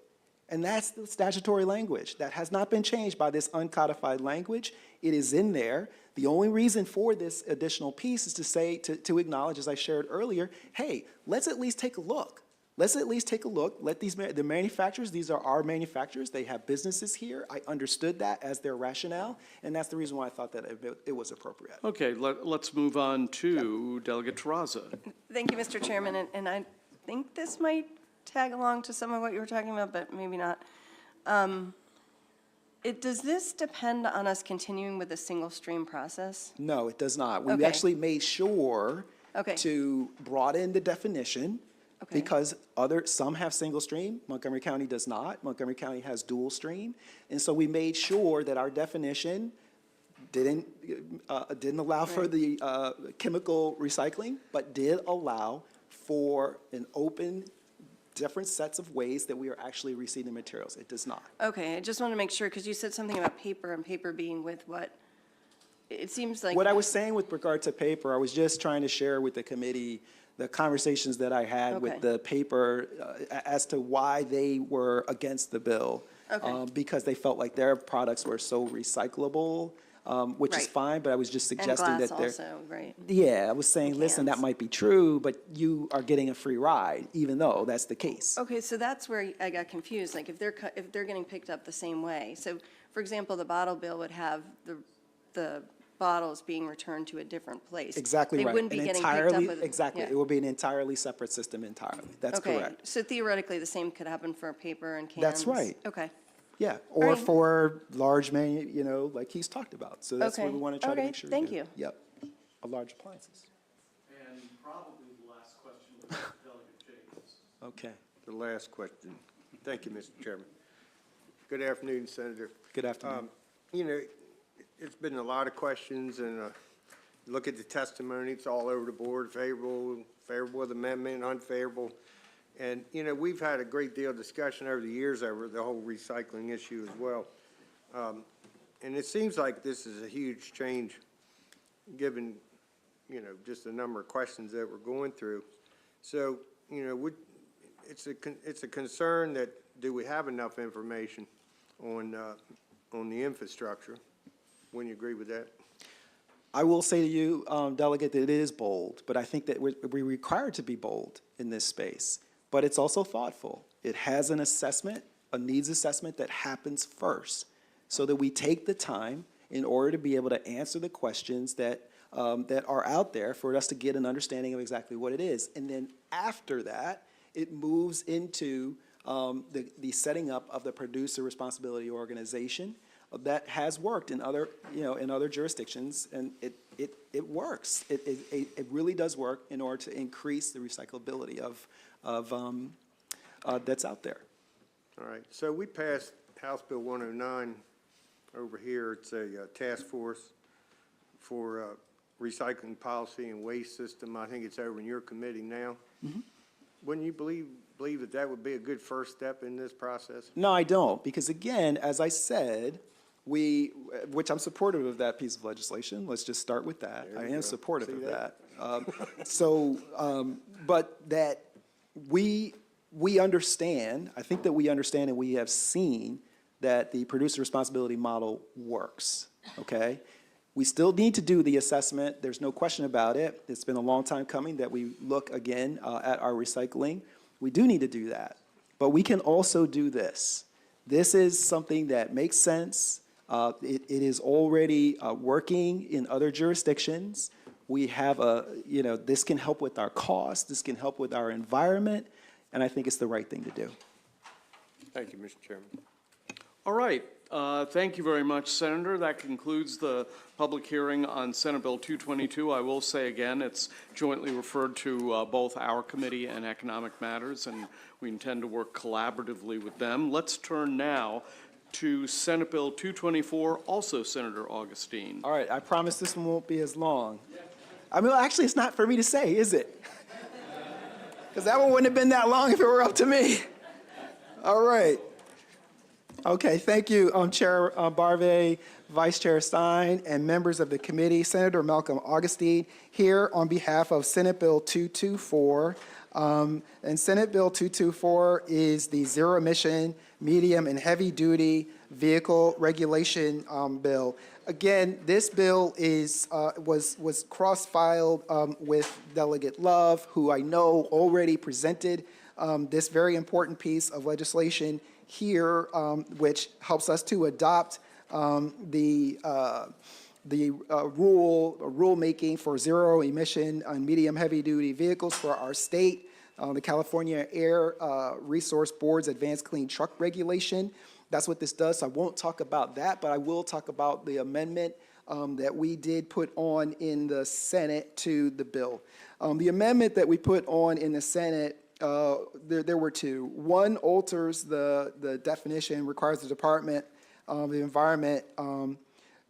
And that's the statutory language. That has not been changed by this uncodified language. It is in there. The only reason for this additional piece is to say, to acknowledge, as I shared earlier, hey, let's at least take a look. Let's at least take a look. Let the manufacturers, these are our manufacturers, they have businesses here. I understood that as their rationale, and that's the reason why I thought that it was appropriate. Okay, let's move on to Delegate Terraza. Thank you, Mr. Chairman, and I think this might tag along to some of what you were talking about, but maybe not. Does this depend on us continuing with the single stream process? No, it does not. We Okay. actually made sure Okay. to broaden the definition, Okay. because some have single stream, Montgomery County does not. Montgomery County has dual stream. And so we made sure that our definition didn't allow for the chemical recycling, but did allow for an open, different sets of ways that we are actually receiving materials. It does not. Okay, I just want to make sure, because you said something about paper, and paper being with what? It seems like. What I was saying with regard to paper, I was just trying to share with the committee the conversations that I had Okay. with the paper as to why they were against the bill. Okay. Because they felt like their products were so recyclable, which is Right. fine, but I was just And suggesting glass that they're. also, right? Yeah, I was saying, listen, that cans. might be true, but you are getting a free ride, even though that's the case. Okay, so that's where I got confused, like if they're getting picked up the same way. So, for example, the bottle bill would have the bottles being returned to a different place. Exactly right. They wouldn't be An getting picked up entirely- with. Exactly. yeah. It would be an entirely separate system entirely. That's Okay, correct. so theoretically, the same could happen for paper and cans? That's right. Okay. Yeah, or right. for large like he's talked about. So that's what Okay. we want to try to Okay, make sure. we thank do. you. Yep, large appliances. And probably the last question was Delegate Jacobs. Okay, The last question. Thank you, Mr. Chairman. Good afternoon, Senator. good afternoon. You know, it's been a lot of questions, and look at the testimony, it's all over the board, favorable with amendment, unfavorable. And, you know, we've had a great deal of discussion over the years over the whole recycling issue as well. And it seems like this is a huge change, given, you know, just the number of questions that we're going through. So, you know, it's a concern that, do we have enough information on the infrastructure? Wouldn't you agree with that? I will say to you, Delegate, that it is bold, but I think that we're required to be bold in this space. But it's also thoughtful. It has an assessment, a needs assessment that happens first, so that we take the time in order to be able to answer the questions that are out there for us to get an understanding of exactly what it is. And then after that, it moves into the setting up of the producer responsibility organization that has worked in other, in other jurisdictions, and it works. It really does work in order to increase the recyclability of that's out there. All right, so we passed House Bill 109 over here. It's a task force for recycling policy and waste system. I think it's over in your committee now. Wouldn't you believe that that would be a good first step in this process? No, I don't, because again, as I said, which I'm supportive of that piece of legislation. Let's just start with that. I am supportive of that. But that we understand, I think that we understand and we have seen that the producer responsibility model works, okay? We still need to do the assessment. There's no question about it. It's been a long time coming that we look again at our recycling. We do need to do that. But we can also do this. This is something that makes sense. It is already working in other jurisdictions. We have this can help with our costs, this can help with our environment, and I think it's the right thing to do. Thank you, Mr. Chairman. All right. Thank you very much, Senator. That concludes the public hearing on Senate Bill 222. I will say again, it's jointly referred to both our committee and Economic Matters, and we intend to work collaboratively with them. Let's turn now to Senate Bill 224, also Senator Augustine. All right, I promise this one won't be as long. I mean, actually, it's not for me to say, is it? Because that one wouldn't have been that long if it were up to me. All right. Okay, thank you, Chair Barve, Vice Chair Stein, and members of the committee. Senator Malcolm Augustine here on behalf of Senate Bill 224. And Senate Bill 224 is the zero emission, medium, and heavy duty vehicle regulation bill. Again, this bill was cross-filed with Delegate Love, who I know already presented this very important piece of legislation here, which helps us to adopt the rulemaking for zero emission on medium heavy duty vehicles for our state, the California Air Resource Board's Advanced Clean Truck Regulation. That's what this does. So I won't talk about that, but I will talk about the amendment that we did put on in the Senate to the bill. The amendment that we put on in the Senate, there were two. One alters the definition, requires the Department of the Environment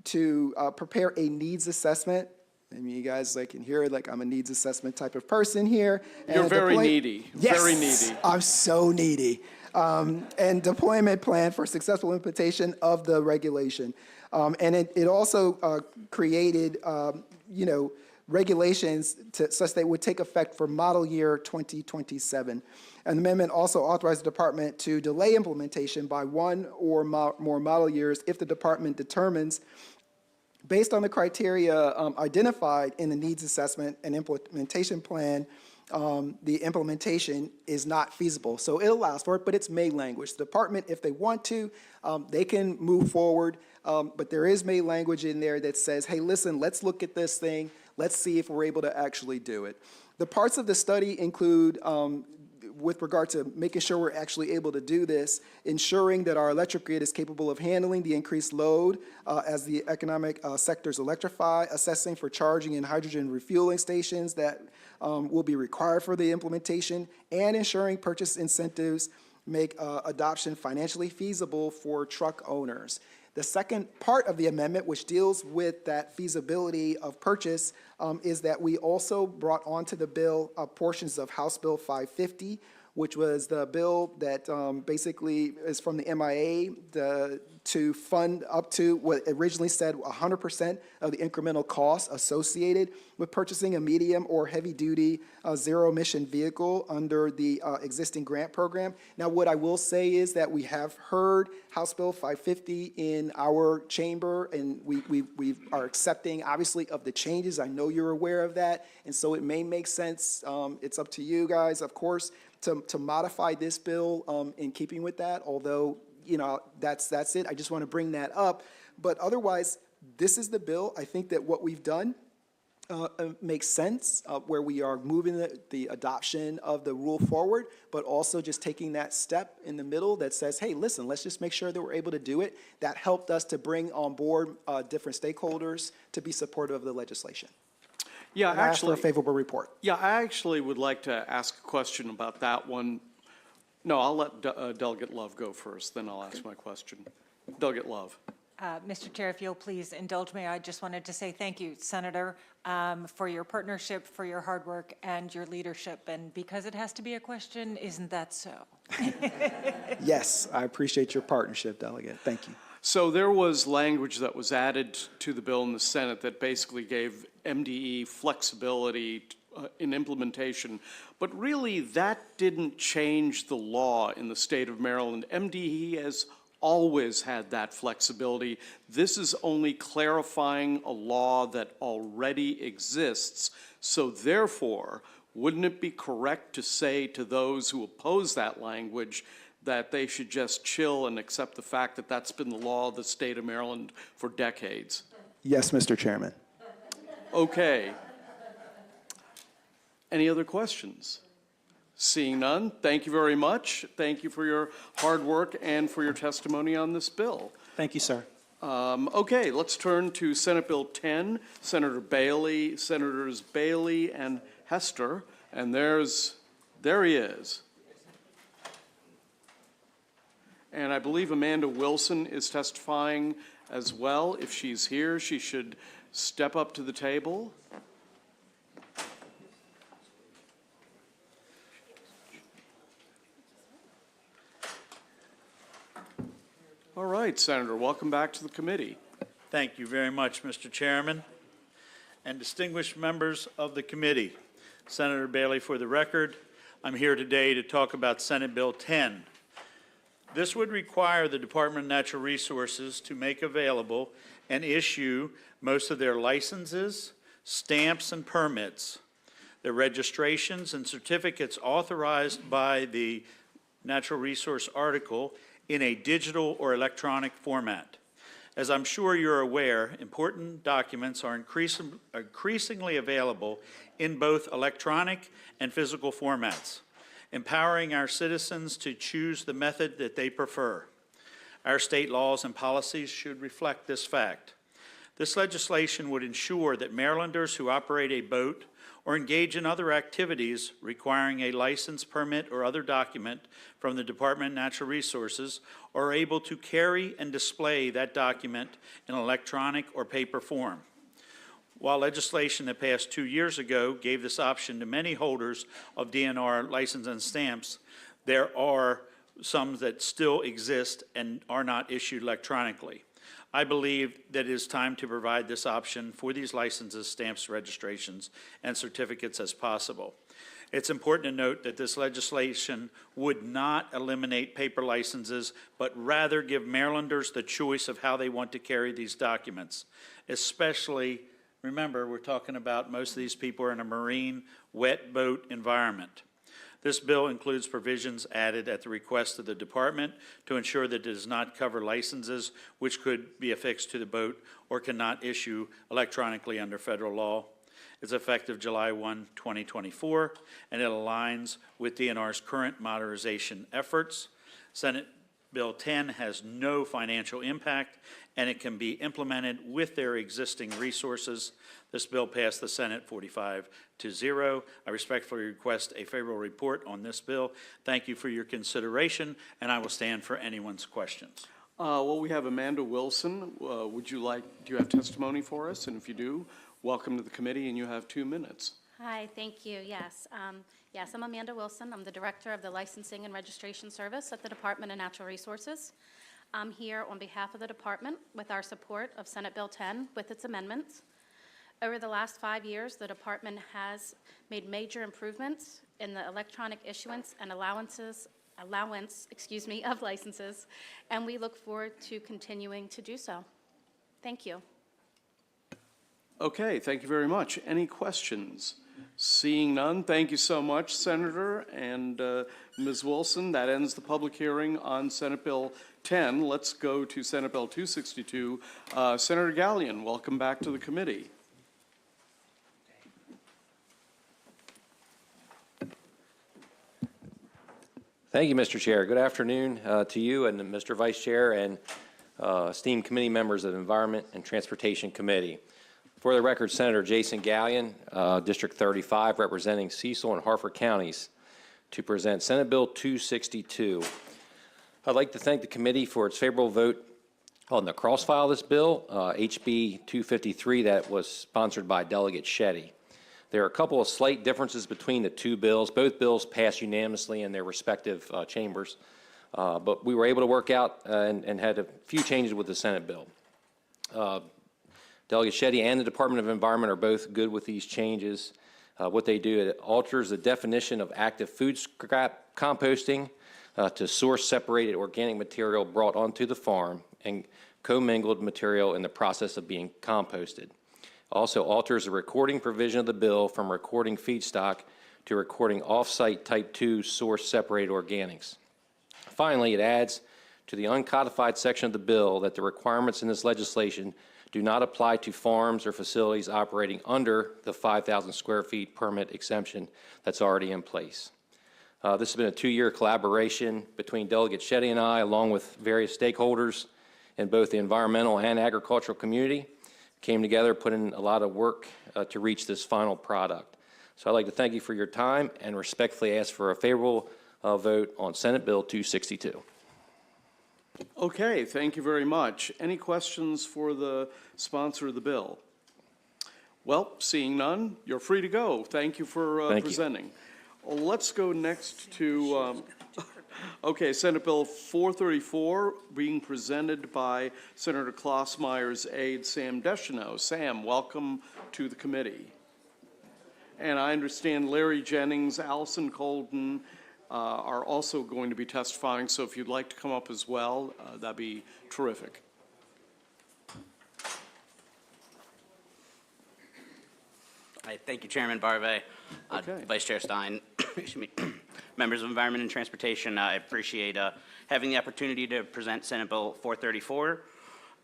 to prepare a needs assessment. I mean, you guys can hear I'm a needs assessment type of person here. You're very needy. Yes, very needy. I'm so needy. And deployment plan for successful implementation of the regulation. And it also created, regulations such that it would take effect for model year 2027. And the amendment also authorized the department to delay implementation by one or more model years if the department determines, based on the criteria identified in the needs assessment and implementation plan, the implementation is not feasible. So it allows for it, but it's May language. The department, if they want to, they can move forward, but there is May language in there that says, hey, listen, let's look at this thing. Let's see if we're able to actually do it. The parts of the study include, with regard to making sure we're actually able to do this, ensuring that our electric grid is capable of handling the increased load as the economic sectors electrify, assessing for charging and hydrogen refueling stations that will be required for the implementation, and ensuring purchase incentives make adoption financially feasible for truck owners. The second part of the amendment, which deals with that feasibility of purchase, is that we also brought onto the bill portions of House Bill 550, which was the bill that basically is from the MIA to fund up to what originally said 100% of the incremental costs associated with purchasing a medium or heavy-duty zero-emission vehicle under the existing grant program. Now, what I will say is that we have heard House Bill 550 in our chamber, and we are accepting, obviously, of the changes. I know you're aware of that, and so it may make sense, it's up to you guys, of course, to modify this bill in keeping with that, although, you know, that's it. I just want to bring that up. But otherwise, this is the bill. I think that what we've done makes sense, where we are moving the adoption of the rule forward, but also just taking that step in the middle that says, hey, listen, let's just make sure that we're able to do it. That helped us to bring on board different stakeholders to be supportive of the legislation. Yeah, And I ask for a actually, favorable report. yeah, I actually would like to ask a question about that one. No, I'll let Delegate Love go first, then I'll ask my question. Delegate Love. Mr. Chair, if you'll please indulge me, I just wanted to say thank you, Senator, for your partnership, for your hard work, and your leadership. And because it has to be a question, isn't that so? Yes, I appreciate your partnership, Delegate. Thank you. So there was language that was added to the bill in the Senate that basically gave MDE flexibility in implementation, but really that didn't change the law in the state of Maryland. MDE has always had that flexibility. This is only clarifying a law that already exists. So therefore, wouldn't it be correct to say to those who oppose that language that they should just chill and accept the fact that that's been the law of the state of Maryland for decades? Yes, Mr. Chairman. Okay. Any other questions? Seeing none, thank you very much. Thank you for your hard work and for your testimony on this bill. Thank you, sir. Okay, let's turn to Senate Bill 10, Senators Bailey and Hester, and there he is. And I believe Amanda Wilson is testifying as well. If she's here, she should step up to the table. All right, Senator, welcome back to the committee. Thank you very much, Mr. Chairman, and distinguished members of the committee. Senator Bailey, for the record, I'm here today to talk about Senate Bill 10. This would require the Department of Natural Resources to make available and issue most of their licenses, stamps, and permits, their registrations and certificates authorized by the Natural Resource article in a digital or electronic format. As I'm sure you're aware, important documents are increasingly available in both electronic and physical formats, empowering our citizens to choose the method that they prefer. Our state laws and policies should reflect this fact. This legislation would ensure that Marylanders who operate a boat or engage in other activities requiring a license, permit, or other document from the Department of Natural Resources are able to carry and display that document in electronic or paper form. While legislation that passed 2 years ago gave this option to many holders of DNR license and stamps, there are some that still exist and are not issued electronically. I believe that it is time to provide this option for these licenses, stamps, registrations, and certificates as possible. It's important to note that this legislation would not eliminate paper licenses, but rather give Marylanders the choice of how they want to carry these documents. Especially, remember, we're talking about most of these people are in a marine, wet boat environment. This bill includes provisions added at the request of the department to ensure that it does not cover licenses which could be affixed to the boat or cannot issue electronically under federal law. It's effective July 1, 2024, and it aligns with DNR's current modernization efforts. Senate Bill 10 has no financial impact, and it can be implemented with their existing resources. This bill passed the Senate 45-0. I respectfully request a favorable report on this bill. Thank you for your consideration, and I will stand for anyone's questions. Well, we have Amanda Wilson. Do you have testimony for us? And if you do, welcome to the committee, and you have 2 minutes. Hi, thank you. Yes. Yes, I'm Amanda Wilson. I'm the Director of the Licensing and Registration Service at the Department of Natural Resources. I'm here on behalf of the department with our support of Senate Bill 10 with its amendments. Over the last 5 years, the department has made major improvements in the electronic issuance and allowance of licenses, and we look forward to continuing to do so. Thank you. Okay, thank you very much. Any questions? Seeing none, thank you so much, Senator and Ms. Wilson. That ends the public hearing on Senate Bill 10. Let's go to Senate Bill 262. Senator Gallion, welcome back to the committee. Thank you, Mr. Chair. Good afternoon to you and Mr. Vice Chair and esteemed committee members of the Environment and Transportation Committee. For the record, Senator Jason Gallion, District 35, representing Cecil and Harford counties, to present Senate Bill 262. I'd like to thank the committee for its favorable vote on the cross-file of this bill, HB 253, that was sponsored by Delegate Shetty. There are a couple of slight differences between the two bills. Both bills passed unanimously in their respective chambers, but we were able to work out and had a few changes with the Senate bill. Delegate Shetty and the Department of Environment are both good with these changes. What they do, it alters the definition of active food scrap composting to source separated organic material brought onto the farm and commingled material in the process of being composted. Also alters the recording provision of the bill from recording feedstock to recording off-site type 2 source separated organics. Finally, it adds to the uncodified section of the bill that the requirements in this legislation do not apply to farms or facilities operating under the 5,000 square feet permit exemption that's already in place. This has been a 2-year collaboration between Delegate Shetty and I, along with various stakeholders in both the environmental and agricultural community. Came together, put in a lot of work to reach this final product. So I'd like to thank you for your time and respectfully ask for a favorable vote on Senate Bill 262. Okay, thank you very much. Any questions for the sponsor of the bill? Well, seeing none, you're free to go. Thank you for presenting. Let's go next to okay, Senate Bill 434, being presented by Senator Klossmeyer's aide, Sam Deschanel. Sam, welcome to the committee. And I understand Larry Jennings, Allison Colden are also going to be testifying, so if you'd like to come up as well, that'd be terrific. Thank you, Chairman Barve, Okay. Vice Chair Stein, excuse me, members of Environment and Transportation. I appreciate having the opportunity to present Senate Bill 434.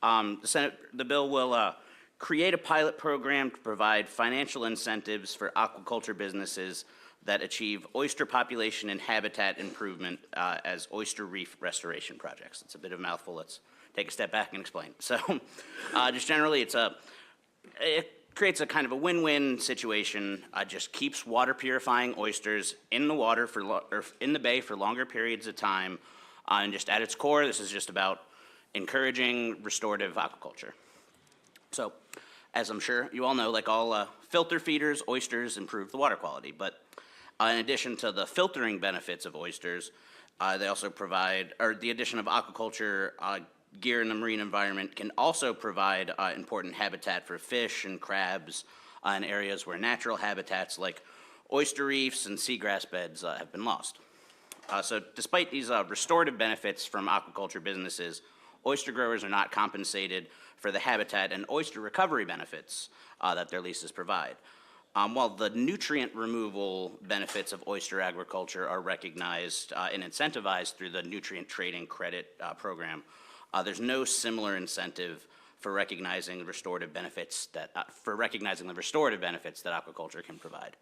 The bill will create a pilot program to provide financial incentives for aquaculture businesses that achieve oyster population and habitat improvement as oyster reef restoration projects. It's a bit of a mouthful. Let's take a step back and explain. So just generally, it creates a kind of a win-win situation. Just keeps water purifying oysters in the water or in the bay for longer periods of time. And just at its core, this is just about encouraging restorative aquaculture. So, as I'm sure you all know, like all filter feeders, oysters improve the water quality. But in addition to the filtering benefits of oysters, they also provide, or the addition of aquaculture gear in the marine environment can also provide important habitat for fish and crabs in areas where natural habitats like oyster reefs and seagrass beds have been lost. So despite these restorative benefits from aquaculture businesses, oyster growers are not compensated for the habitat and oyster recovery benefits that their leases provide. While the nutrient removal benefits of oyster agriculture are recognized and incentivized through the nutrient trading credit program, there's no similar incentive for recognizing the restorative benefits that aquaculture can provide.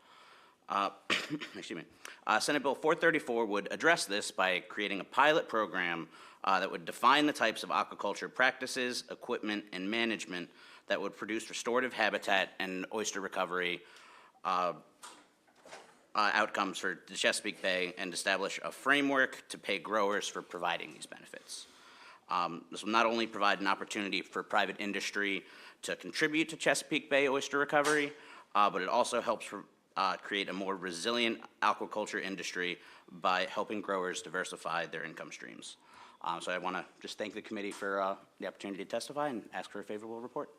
Excuse me. Senate Bill 434 would address this by creating a pilot program that would define the types of aquaculture practices, equipment, and management that would produce restorative habitat and oyster recovery outcomes for the Chesapeake Bay and establish a framework to pay growers for providing these benefits. This will not only provide an opportunity for private industry to contribute to Chesapeake Bay oyster recovery, but it also helps create a more resilient aquaculture industry by helping growers diversify their income streams. So I want to just thank the committee for the opportunity to testify and ask for a favorable report.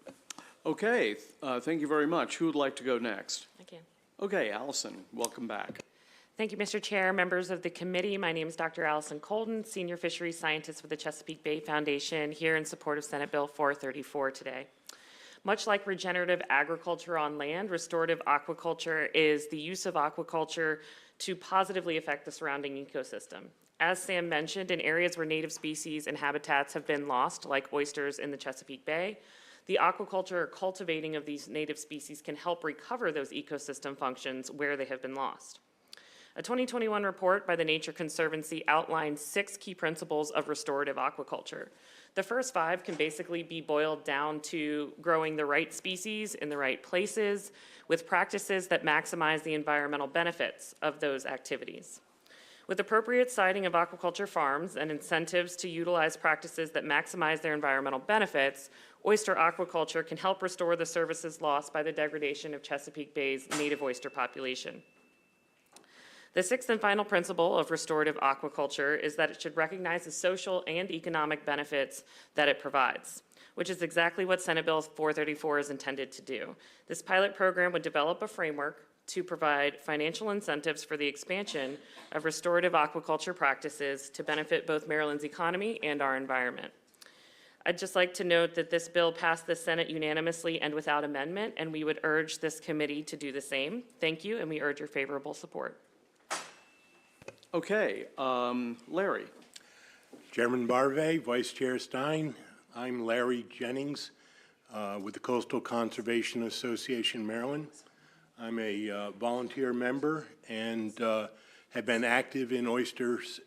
Okay, thank you very much. Who would like to go next? I can. Okay, Allison, welcome back. Thank you, Mr. Chair, members of the committee. My name is Dr. Allison Colden, Senior Fisheries Scientist with the Chesapeake Bay Foundation, here in support of Senate Bill 434 today. Much like regenerative agriculture on land, restorative aquaculture is the use of aquaculture to positively affect the surrounding ecosystem. As Sam mentioned, in areas where native species and habitats have been lost, like oysters in the Chesapeake Bay, the aquaculture or cultivating of these native species can help recover those ecosystem functions where they have been lost. A 2021 report by the Nature Conservancy outlined 6 key principles of restorative aquaculture. The first 5 can basically be boiled down to growing the right species in the right places with practices that maximize the environmental benefits of those activities. With appropriate siting of aquaculture farms and incentives to utilize practices that maximize their environmental benefits, oyster aquaculture can help restore the services lost by the degradation of Chesapeake Bay's native oyster population. The 6th and final principle of restorative aquaculture is that it should recognize the social and economic benefits that it provides, which is exactly what Senate Bill 434 is intended to do. This pilot program would develop a framework to provide financial incentives for the expansion of restorative aquaculture practices to benefit both Maryland's economy and our environment. I'd just like to note that this bill passed the Senate unanimously and without amendment, and we would urge this committee to do the same. Thank you, and we urge your favorable support. Okay, Larry. Chairman Barve, Vice Chair Stein, I'm Larry Jennings with the Coastal Conservation Association, Maryland. I'm a volunteer member and have been active in oysters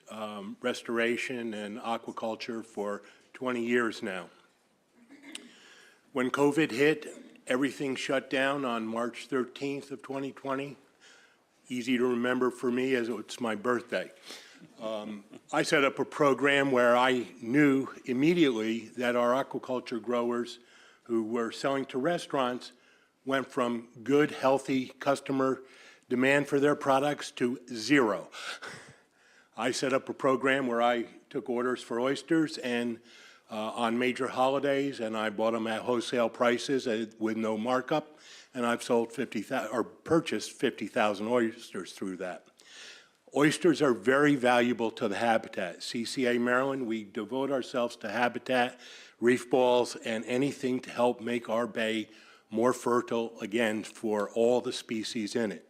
restoration and aquaculture for 20 years now. When COVID hit, everything shut down on March 13th of 2020. Easy to remember for me as it's my birthday. I set up a program where I knew immediately that our aquaculture growers who were selling to restaurants went from good, healthy customer demand for their products to 0. I set up a program where I took orders for oysters and on major holidays, and I bought them at wholesale prices with no markup. And I've sold 50,000 or purchased 50,000 oysters through that. Oysters are very valuable to the habitat. CCA Maryland, we devote ourselves to habitat, reef balls, and anything to help make our bay more fertile, again, for all the species in it.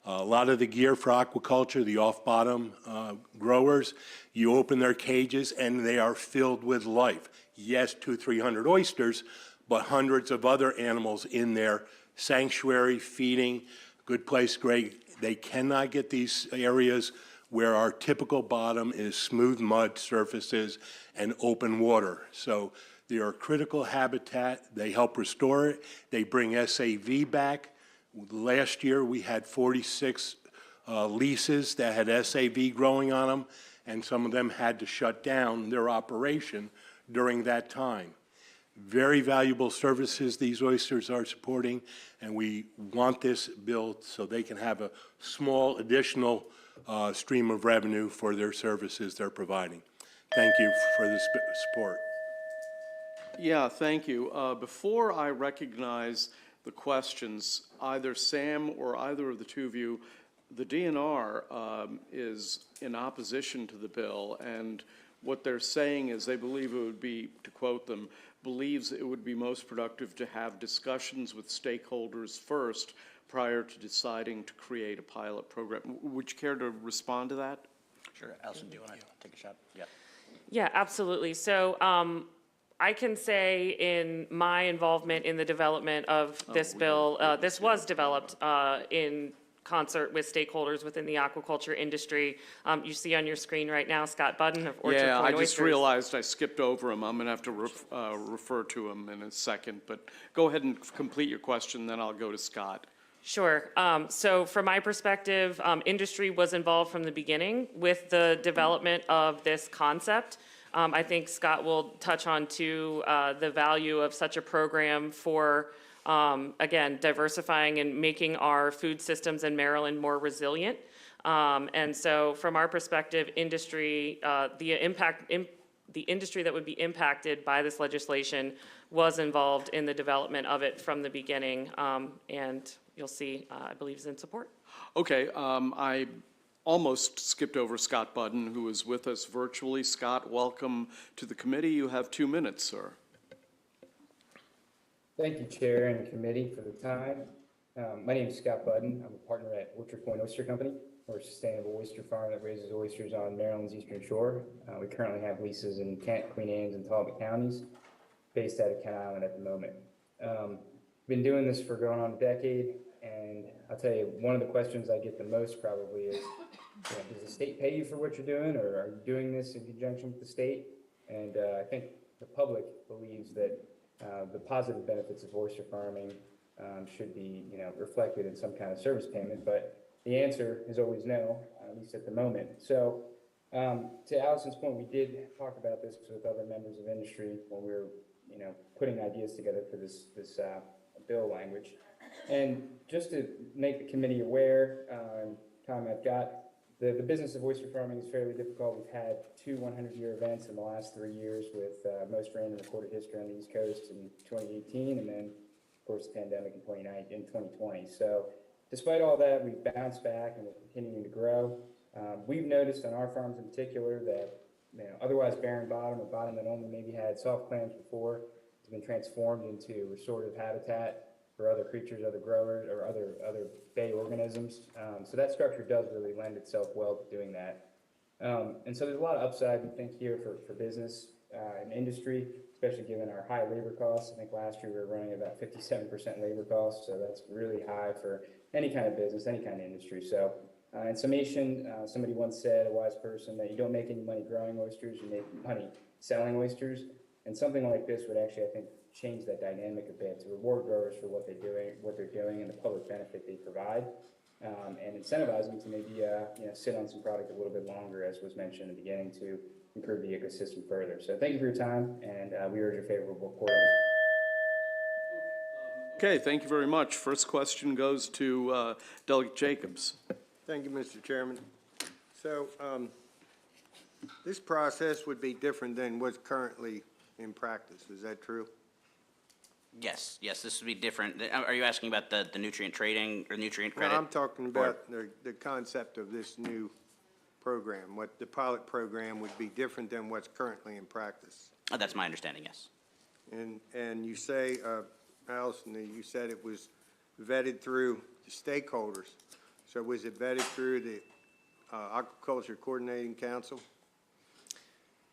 A lot of the gear for aquaculture, the off-bottom growers, you open their cages and they are filled with life. Yes, 200-300 oysters, but hundreds of other animals in there. Sanctuary, feeding, good place, great. They cannot get these areas where our typical bottom is smooth mud surfaces and open water. So they are critical habitat. They help restore it. They bring SAV back. Last year we had 46 leases that had SAV growing on them, and some of them had to shut down their operation during that time. Very valuable services these oysters are supporting, and we want this bill so they can have a small additional stream of revenue for their services they're providing. Thank you for the support. Yeah, thank you. Before I recognize the questions, either Sam or either of the two of you, the DNR is in opposition to the bill, and what they're saying is they believe it would be, to quote them, believes it would be most productive to have discussions with stakeholders first prior to deciding to create a pilot program. Would you care to respond to that? Sure. Allison, do you want to take a shot? Yeah. Yeah, absolutely. So I can say in my involvement in the development of this bill, this was developed in concert with stakeholders within the aquaculture industry. You see on your screen right now, Scott Budden of Orchard Yeah, Point I just Oysters. realized I skipped over him. I'm going to have to refer to him in a second, but go ahead and complete your question, then I'll go to Scott. Sure. So from my perspective, industry was involved from the beginning with the development of this concept. I think Scott will touch on too the value of such a program for again, diversifying and making our food systems in Maryland more resilient. And so from our perspective, industry, the the industry that would be impacted by this legislation was involved in the development of it from the beginning, and you'll see, I believe, is in support. Okay, I almost skipped over Scott Budden, who is with us virtually. Scott, welcome to the committee. You have 2 minutes, sir. Thank you, Chair and Committee, for the time. My name is Scott Budden. I'm a partner at Orchard Point Oyster Company. We're a sustainable oyster farm that raises oysters on Maryland's eastern shore. We currently have leases in Kent, Queen Anne's, and Talbot counties, based out of Kent Island at the moment. Been doing this for going on a decade, and I'll tell you, one of the questions I get the most probably is, does the state pay you for what you're doing, or are you doing this in conjunction with the state? And I think the public believes that the positive benefits of oyster farming should be, reflected in some kind of service payment, but the answer is always no, at least at the moment. So, to Allison's point, we did talk about this with other members of industry when we were, putting ideas together for this bill language. And just to make the committee aware, time I've got, the business of oyster farming is fairly difficult. We've had 2 100-year events in the last 3 years with most rain in recorded history on the East Coast in 2018, and then, of course, the pandemic in 2020. So despite all that, we've bounced back and we're continuing to grow. We've noticed on our farms in particular that otherwise barren bottom, or bottom that only maybe had soft clams before, has been transformed into restorative habitat for other creatures, other growers, or other bay organisms. So that structure does really lend itself well to doing that. And so there's a lot of upside, we think, here for business and industry, especially given our high labor costs. I think last year we were running about 57% labor costs, so that's really high for any kind of business, any kind of industry. So in summation, somebody once said, a wise person, that you don't make any money growing oysters, you make money selling oysters. And something like this would actually, I think, change that dynamic a bit to reward growers for what they're doing, and the public benefit they provide, and incentivize them to maybe sit on some product a little bit longer, as was mentioned in the beginning, to improve the ecosystem further. So thank you for your time, and we urge a favorable report. Okay, thank you very much. First question goes to Delegate Jacobs. Thank you, Mr. Chairman. So this process would be different than what's currently in practice. Is that true? Yes, this would be different. Are you asking about the nutrient trading or nutrient credit? No, I'm talking about the concept of this new program. What the pilot program would be different than what's currently in practice. That's my understanding, yes. And you say, Allison, you said it was vetted through the stakeholders. So was it vetted through the Aquaculture Coordinating Council?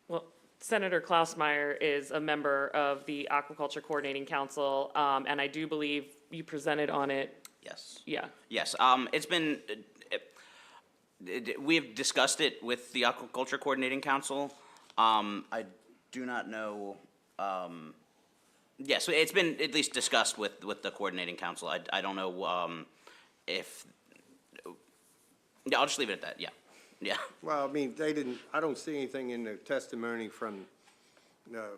Well, Senator Klausmeier is a member of the Aquaculture Coordinating Council, and I do believe you presented on it. Yes. Yeah. Yes. It's been, we have discussed it with the Aquaculture Coordinating Council. I do not know, yes, it's been at least discussed with the Coordinating Council. I don't know if, yeah, I'll just leave it at that, yeah. Yeah. Well, I mean, I don't see anything in the testimony from the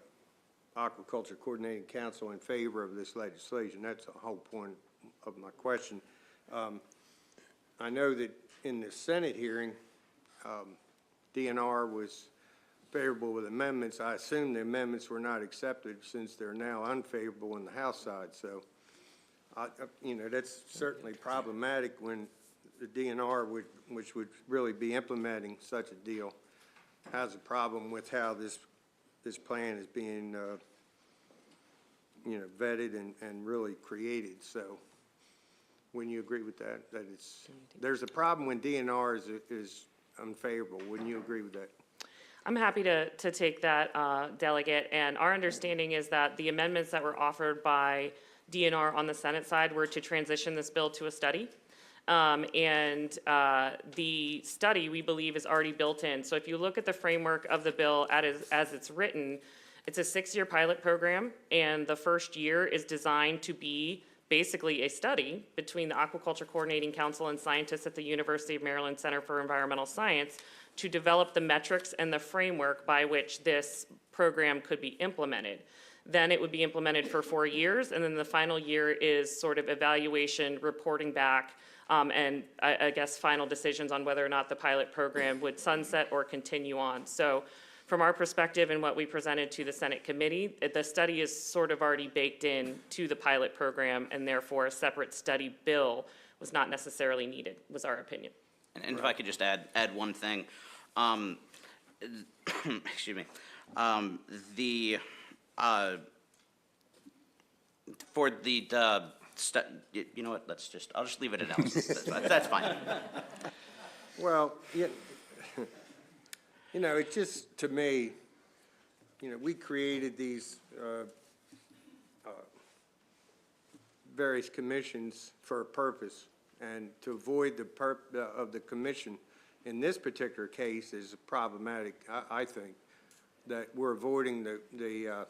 Aquaculture Coordinating Council in favor of this legislation. That's the whole point of my question. I know that in the Senate hearing, DNR was favorable with amendments. I assume the amendments were not accepted since they're now unfavorable in the House side. So, that's certainly problematic when the DNR, which would really be implementing such a deal, has a problem with how this plan is being, vetted and really created. So, wouldn't you agree with that? That there's a problem when DNR is unfavorable. Wouldn't you agree with that? I'm happy to take that, Delegate. And our understanding is that the amendments that were offered by DNR on the Senate side were to transition this bill to a study. The study, we believe, is already built in. So if you look at the framework of the bill as it's written, it's a 6-year pilot program, and the first year is designed to be basically a study between the Aquaculture Coordinating Council and scientists at the University of Maryland Center for Environmental Science to develop the metrics and the framework by which this program could be implemented. Then it would be implemented for 4 years, and then the final year is sort of evaluation, reporting back, and I guess final decisions on whether or not the pilot program would sunset or continue on. So From our perspective and what we presented to the Senate committee, the study is sort of already baked in to the pilot program, and therefore a separate study bill was not necessarily needed, was our opinion. And if I could just add one thing. Excuse me. For the you know what, I'll just leave it at analysis. That's fine. Well, you know, it's just, to me, you know, we created these various commissions for a purpose, and to avoid the commission in this particular case is problematic. I think that we're avoiding the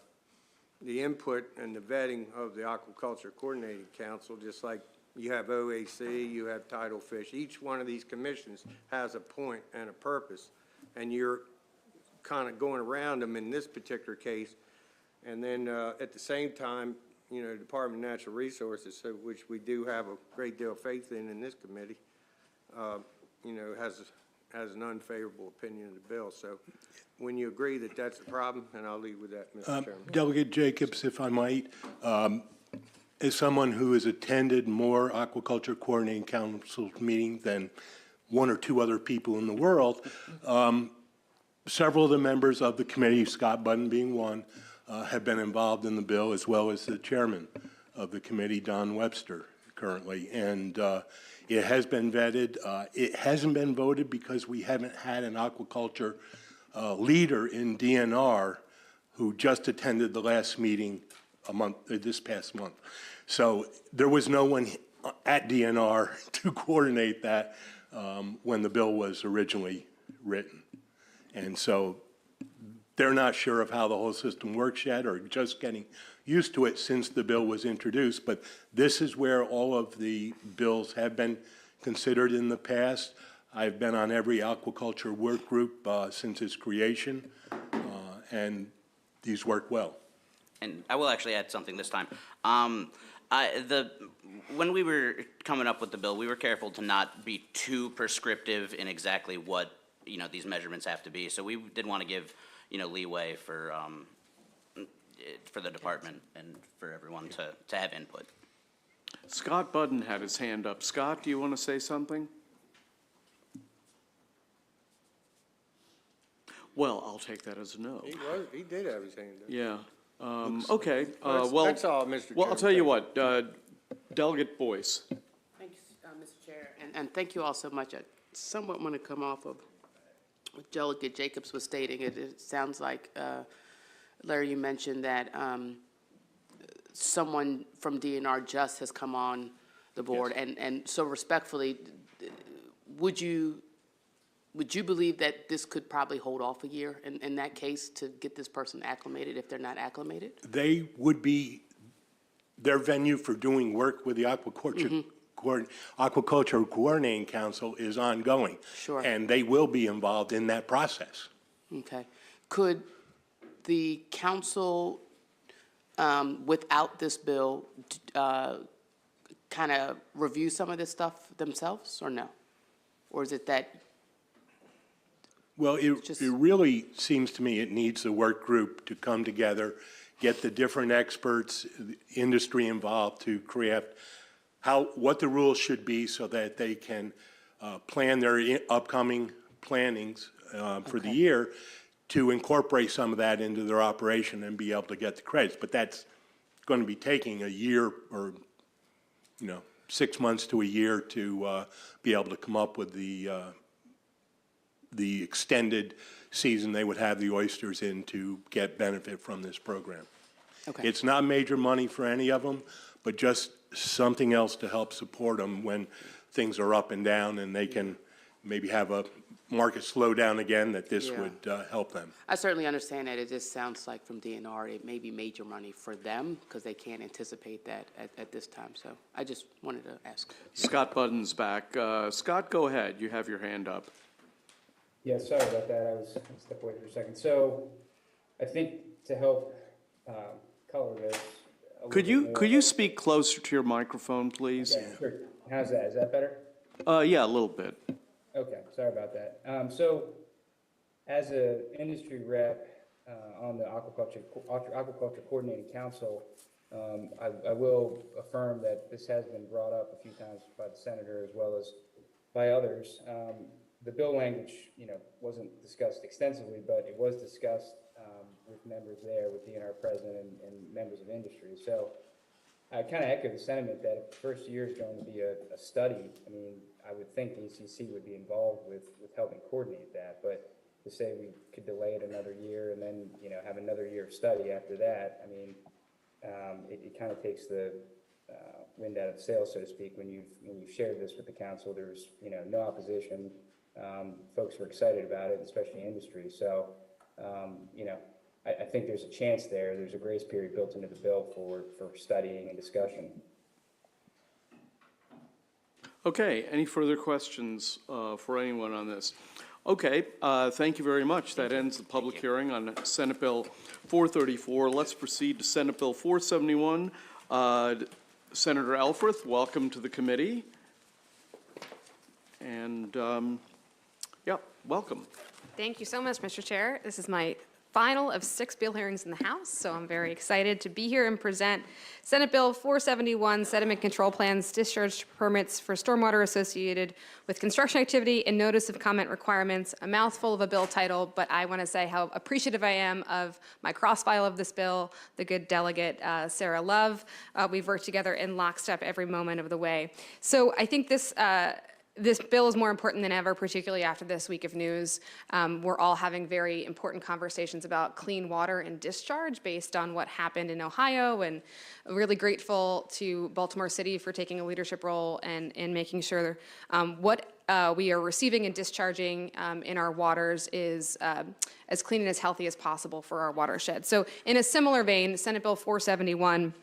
input and the vetting of the Aquaculture Coordinating Council, just like you have OAC, you have Tidal Fish. Each one of these commissions has a point and a purpose, and you're kind of going around them in this particular case. And then at the same time, you know, Department of Natural Resources, which we do have a great deal of faith in this committee, you know, has an unfavorable opinion of the bill. So when you agree that that's a problem, and I'll leave with that, Mr. Chairman. Delegate Jacobs, if I might, as someone who has attended more Aquaculture Coordinating Council meetings than one or two other people in the world, several of the members of the committee, Scott Budden being one, have been involved in the bill, as well as the chairman of the committee, Don Webster, currently. And it has been vetted. It hasn't been voted because we haven't had an aquaculture leader in DNR who just attended the last meeting this past month. So there was no one at DNR to coordinate that when the bill was originally written. And so they're not sure of how the whole system works yet, or just getting used to it since the bill was introduced. But this is where all of the bills have been considered in the past. I've been on every aquaculture work group since its creation, and these work well. And I will actually add something this time. When we were coming up with the bill, we were careful to not be too prescriptive in exactly what, you know, these measurements have to be. So we did want to give, you know, leeway for the department and for everyone to have input. Scott Budden had his hand up. Scott, do you want to say something? Well, I'll take that as a no. He did have his hand up. Yeah. Okay. That's all, Mr. Well, I'll Chairman. tell you what, Delegate Boyce. Thanks, Mr. Chair, and thank you all so much. I somewhat want to come off of what Delegate Jacobs was stating. It sounds like, Larry, you mentioned that someone from DNR just has come on the board, yes. And so respectfully, would you believe that this could probably hold off a year in that case to get this person acclimated if they're not acclimated? They would be, their venue for doing work with the Aquaculture Coordinating Council is ongoing. Sure. And they will be involved in that process. Okay. Could the council, without this bill, kind of review some of this stuff themselves, or no? Or is it that? Well, it really seems to me it needs a work group to come together, get the different experts, the industry involved to create what the rules should be so that they can plan their upcoming plannings for the year to incorporate some of that into their operation and be able to get the credits. But that's going to be taking a year or, 6 months to a year to be able to come up with the extended season they would have the oysters in to get benefit from this program. Okay. It's not major money for any of them, but just something else to help support them when things are up and down and they can maybe have a market slow down again, that this would help them. I certainly understand that. It just sounds like from DNR, it may be major money for them because they can't anticipate that at this time. So I just wanted to ask. Scott Budden's back. Scott, go ahead. You have your hand up. Yeah, sorry about that. I was step away for a second. So I think to help color this. Could you speak closer to your microphone, please? Okay, sure. How's that? Is that better? Yeah, a little bit. Okay, sorry about that. So As an industry rep on the Aquaculture Coordinating Council, I will affirm that this has been brought up a few times by the senator as well as by others. The bill language, wasn't discussed extensively, but it was discussed with members there, with DNR president and members of industry. So I kind of echo the sentiment that if the first year is going to be a study, I mean, I would think the ECC would be involved with helping coordinate that. But to say we could delay it another year and then, have another year of study after that, I mean, it kind of takes the wind out of the sails, so to speak. When you've shared this with the council, there's, no opposition. Folks were excited about it, especially industry. So, I think there's a chance there. There's a grace period built into the bill for studying and discussion. Okay, any further questions for anyone on this? Okay, thank you very much. That ends the public hearing on Senate Bill 434. Let's proceed to Senate Bill 471. Senator Elfreth, welcome to the committee. And, yeah, welcome. Thank you so much, Mr. Chair. This is my final of 6 bill hearings in the House, so I'm very excited to be here and present Senate Bill 471, Sediment Control Plans, Discharge Permits for Stormwater Associated with Construction Activity and Notice of Comment Requirements. A mouthful of a bill title, but I want to say how appreciative I am of my cross-file of this bill, the good delegate Sarah Love. We've worked together in lockstep every moment of the way. So I think this bill is more important than ever, particularly after this week of news. We're all having very important conversations about clean water and discharge based on what happened in Ohio, and really grateful to Baltimore City for taking a leadership role and making sure what we are receiving and discharging in our waters is as clean and as healthy as possible for our watershed. So in a similar vein, Senate Bill 471,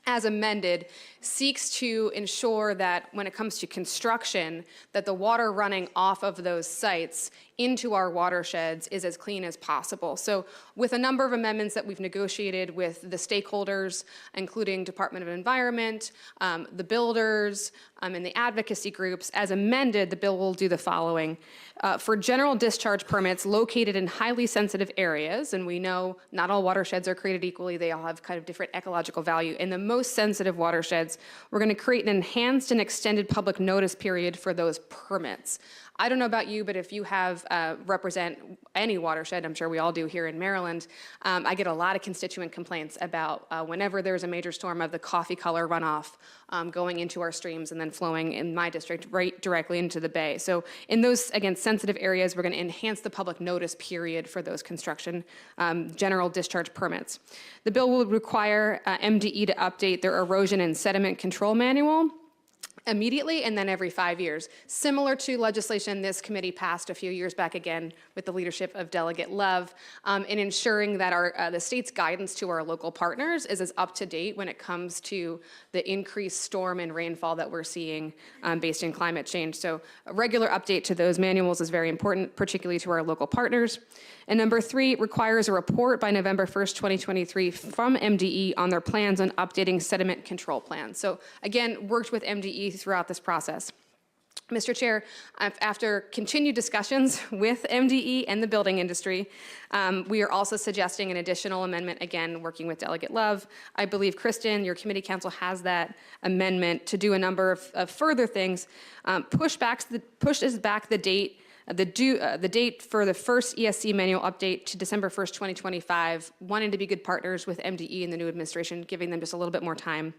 as amended, seeks to ensure that when it comes to construction, that the water running off of those sites into our watersheds is as clean as possible. So with a number of amendments that we've negotiated with the stakeholders, including Department of Environment, the builders, and the advocacy groups, as amended, the bill will do the following. For general discharge permits located in highly sensitive areas, and we know not all watersheds are created equally, they all have kind of different ecological value. In the most sensitive watersheds, we're going to create an enhanced and extended public notice period for those permits. I don't know about you, but if you have represent any watershed, I'm sure we all do here in Maryland, I get a lot of constituent complaints about whenever there's a major storm of the coffee color runoff going into our streams and then flowing in my district right directly into the bay. So in those, again, sensitive areas, we're going to enhance the public notice period for those construction general discharge permits. The bill will require MDE to update their erosion and sediment control manual immediately and then every 5 years, similar to legislation this committee passed a few years back, again with the leadership of Delegate Love, in ensuring that the state's guidance to our local partners is as up to date when it comes to the increased storm and rainfall that we're seeing based in climate change. So a regular update to those manuals is very important, particularly to our local partners. And number 3 requires a report by November 1st, 2023 from MDE on their plans on updating sediment control plans. So again, worked with MDE throughout this process. Mr. Chair, after continued discussions with MDE and the building industry, we are also suggesting an additional amendment, again, working with Delegate Love. I believe, Kristen, your committee council has that amendment to do a number of further things. Pushes back the date the date for the first ESC manual update to December 1st, 2025, wanting to be good partners with MDE and the new administration, giving them just a little bit more time.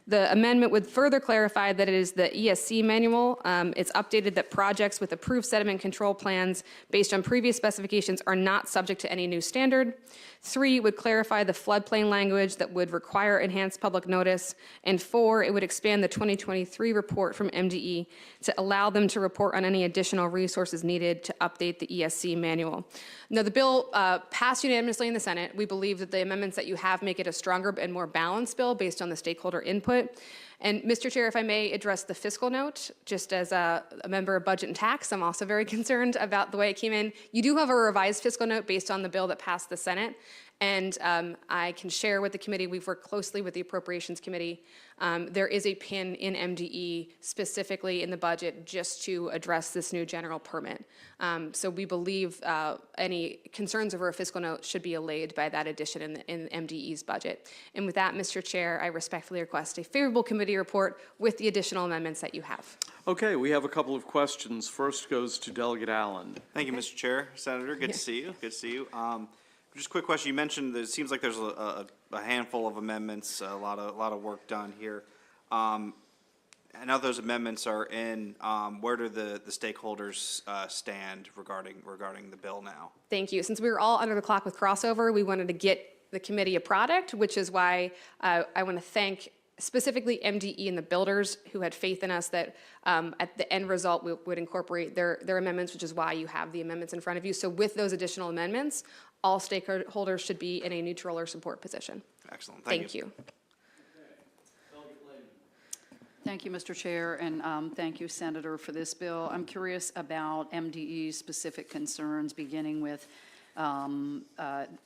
The amendment would further clarify that it is the ESC manual. It's updated that projects with approved sediment control plans based on previous specifications are not subject to any new standard. 3 would clarify the floodplain language that would require enhanced public notice. And 4, it would expand the 2023 report from MDE to allow them to report on any additional resources needed to update the ESC manual. Now, the bill passed unanimously in the Senate. We believe that the amendments that you have make it a stronger and more balanced bill based on the stakeholder input. And Mr. Chair, if I may address the fiscal note, just as a member of Budget and Tax, I'm also very concerned about the way it came in. You do have a revised fiscal note based on the bill that passed the Senate. And I can share with the committee, we've worked closely with the Appropriations Committee. There is a pin in MDE specifically in the budget just to address this new general permit. So we believe any concerns over a fiscal note should be allayed by that addition in MDE's budget. And with that, Mr. Chair, I respectfully request a favorable committee report with the additional amendments that you have. Okay, we have a couple of questions. First goes to Delegate Allen. Thank you, Mr. Chair. Senator, good to see you. Good to see you. Just a quick question. You mentioned that it seems like there's a handful of amendments, a lot of work done here. I know those amendments are in. Where do the stakeholders stand regarding the bill now? Thank you. Since we were all under the clock with crossover, we wanted to get the committee a product, which is why I want to thank specifically MDE and the builders who had faith in us that at the end result we would incorporate their amendments, which is why you have the amendments in front of you. So with those additional amendments, all stakeholders should be in a neutral or support position. Excellent. Thank you. Thank you, Mr. Chair, and thank you, Senator, for this bill. I'm curious about MDE's specific concerns, beginning with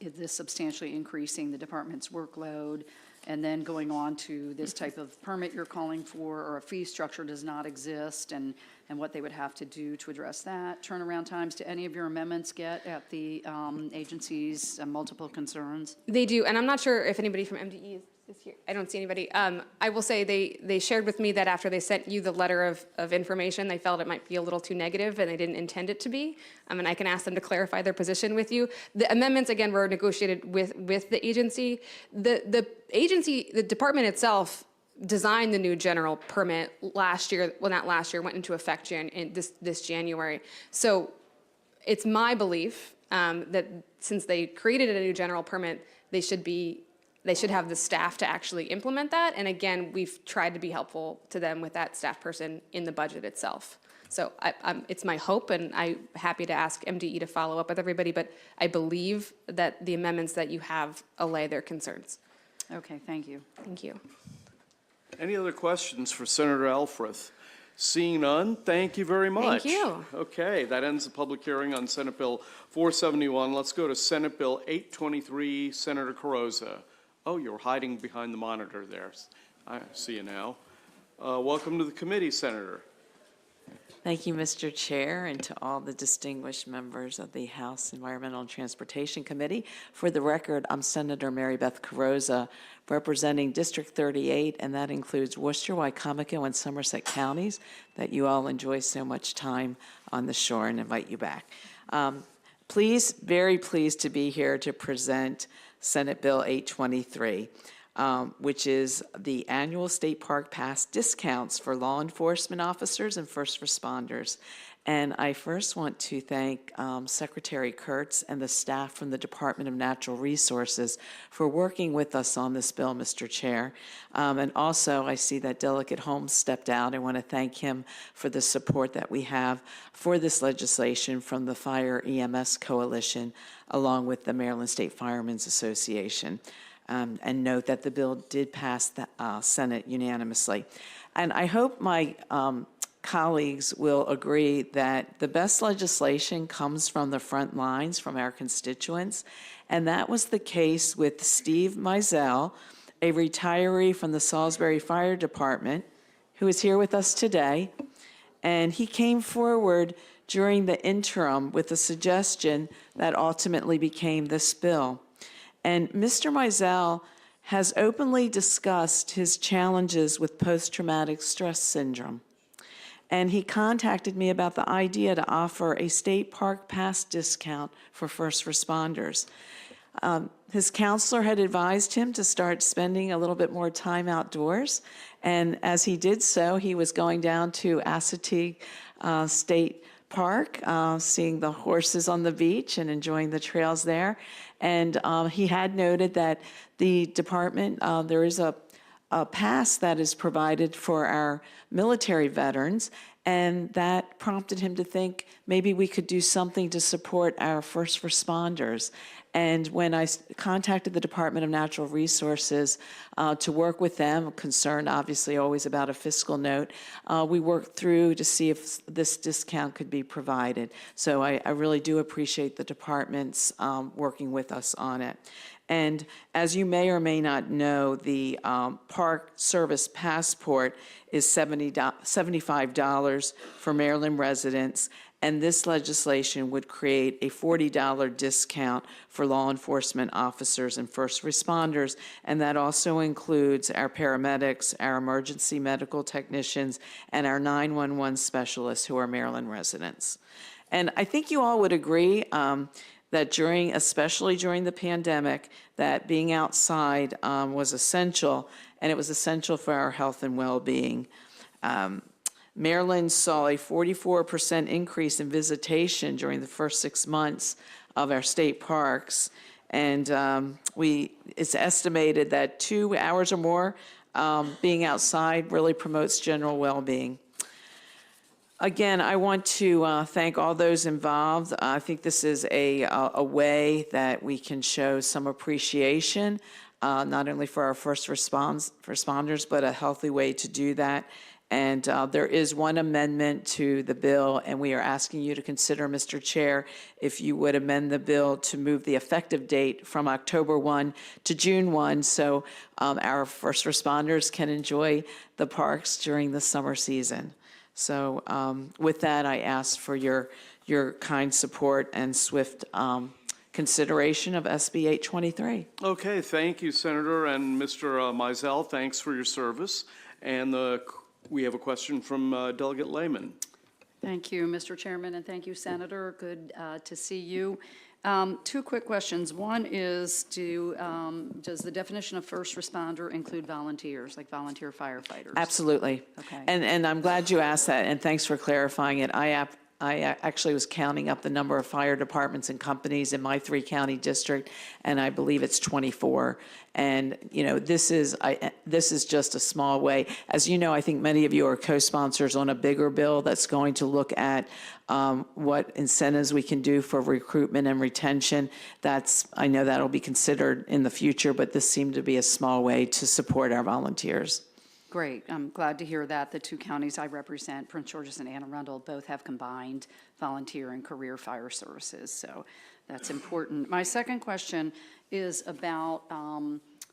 this substantially increasing the department's workload, and then going on to this type of permit you're calling for, or a fee structure does not exist, and what they would have to do to address that. Turnaround times, do any of your amendments get at the agency's multiple concerns? They do, and I'm not sure if anybody from MDE is here. I don't see anybody. I will say they shared with me that after they sent you the letter of information, they felt it might be a little too negative and they didn't intend it to be. And I can ask them to clarify their position with you. The amendments, again, were negotiated with the agency. The agency, the department itself, designed the new general permit last year. Well, not last year, went into effect this January. So it's my belief that since they created a new general permit, they should have the staff to actually implement that. And again, we've tried to be helpful to them with that staff person in the budget itself. So it's my hope, and I'm happy to ask MDE to follow up with everybody, but I believe that the amendments that you have allay their concerns. Okay, thank you. Thank you. Any other questions for Senator Elfreth? Seeing none, thank you very much. Thank you. Okay, that ends the public hearing on Senate Bill 471. Let's go to Senate Bill 823, Senator Carrozza. Oh, you're hiding behind the monitor there. I see you now. Welcome to the committee, Senator. Thank you, Mr. Chair, and to all the distinguished members of the House Environmental and Transportation Committee. For the record, I'm Senator Mary Beth Carrozza, representing District 38, and that includes Worcester, Wycomico, and Somerset counties that you all enjoy so much time on the shore, and invite you back. Very pleased to be here to present Senate Bill 823. Which is the annual state park pass discounts for law enforcement officers and first responders. And I first want to thank Secretary Kurtz and the staff from the Department of Natural Resources for working with us on this bill, Mr. Chair. And also, I see that Delegate Holmes stepped out. I want to thank him for the support that we have for this legislation from the Fire EMS Coalition, along with the Maryland State Firemen's Association. And note that the bill did pass the Senate unanimously. And I hope my colleagues will agree that the best legislation comes from the front lines, from our constituents. And that was the case with Steve Mizell, a retiree from the Salisbury Fire Department, who is here with us today. And he came forward during the interim with a suggestion that ultimately became this bill. And Mr. Mizell has openly discussed his challenges with post-traumatic stress syndrome. And he contacted me about the idea to offer a state park pass discount for first responders. His counselor had advised him to start spending a little bit more time outdoors. And as he did so, he was going down to Assateague State Park, seeing the horses on the beach and enjoying the trails there. And he had noted that the department, there is a pass that is provided for our military veterans, and that prompted him to think maybe we could do something to support our first responders. And when I contacted the Department of Natural Resources to work with them, concerned obviously always about a fiscal note, we worked through to see if this discount could be provided. So I really do appreciate the department's working with us on it. And as you may or may not know, the Park Service Passport is $75 for Maryland residents, and this legislation would create a $40 discount for law enforcement officers and first responders, and that also includes our paramedics, our emergency medical technicians, and our 911 specialists who are Maryland residents. And I think you all would agree that especially during the pandemic, that being outside was essential, and it was essential for our health and well-being. Maryland saw a 44% increase in visitation during the first 6 months of our state parks, and it's estimated that 2 hours or more being outside really promotes general well-being. Again, I want to thank all those involved. I think this is a way that we can show some appreciation, not only for our first responders, but a healthy way to do that. And there is one amendment to the bill, and we are asking you to consider, Mr. Chair, if you would amend the bill to move the effective date from October 1 to June 1, so our first responders can enjoy the parks during the summer season. So with that, I ask for your kind support and swift consideration of SB 823. Okay, thank you, Senator, and Mr. Mizell, thanks for your service. And we have a question from Delegate Lehman. Thank you, Mr. Chairman, and thank you, Senator. Good to see you. 2 quick questions. One is, does the definition of first responder include volunteers, like volunteer firefighters? Absolutely. Okay. And I'm glad you asked that, and thanks for clarifying it. I actually was counting up the number of fire departments and companies in my 3-county district, and I believe it's 24. And, this is just a small way. As you know, I think many of you are co-sponsors on a bigger bill that's going to look at what incentives we can do for recruitment and retention. I know that'll be considered in the future, but this seemed to be a small way to support our volunteers. Great. I'm glad to hear that. The 2 counties I represent, Prince George's and Anne Arundel, both have combined volunteer and career fire services, so that's important. My second question is about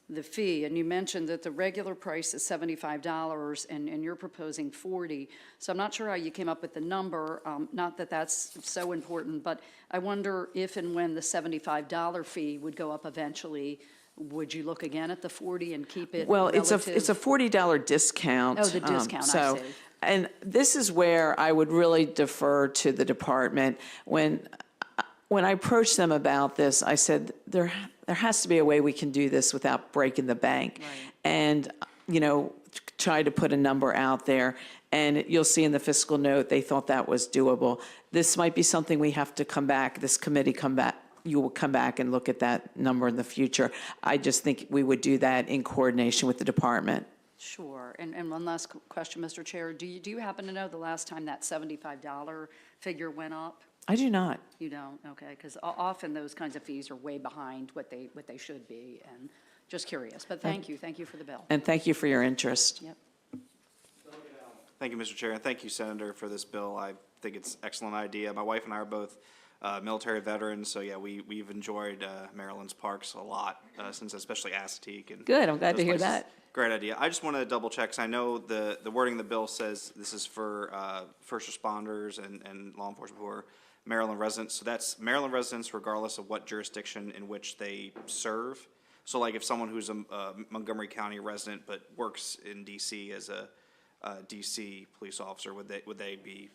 the fee, and you mentioned that the regular price is $75 and you're proposing $40. So I'm not sure how you came up with the number, not that that's so important, but I wonder if and when the $75 fee would go up eventually. Would you look again at the 40 and keep it Well, relative? it's a $40 discount. Oh, the discount, I see. And this is where I would really defer to the department. When I approached them about this, I said, there has to be a way we can do this without breaking the bank. Right. And, try to put a number out there. And you'll see in the fiscal note, they thought that was doable. This might be something we have to come back, this committee you will come back and look at that number in the future. I just think we would do that in coordination with the department. Sure. And one last question, Mr. Chair. Do you happen to know the last time that $75 figure went up? I do not. You don't? Okay. Because often those kinds of fees are way behind what they should be, and just curious. But thank you. Thank you for the bill. And thank you for your interest. Yep. Thank you, Mr. Chair, and thank you, Senator, for this bill. I think it's an excellent idea. My wife and I are both military veterans, so yeah, we've enjoyed Maryland's parks a lot, since especially Assateague. And good, I'm glad those to hear places. that. Great idea. I just want to double check, because I know the wording of the bill says this is for first responders and law enforcement who are Maryland residents. So that's Maryland residents regardless of what jurisdiction in which they serve. So like if someone who's a Montgomery County resident but works in DC as a DC police officer, would they be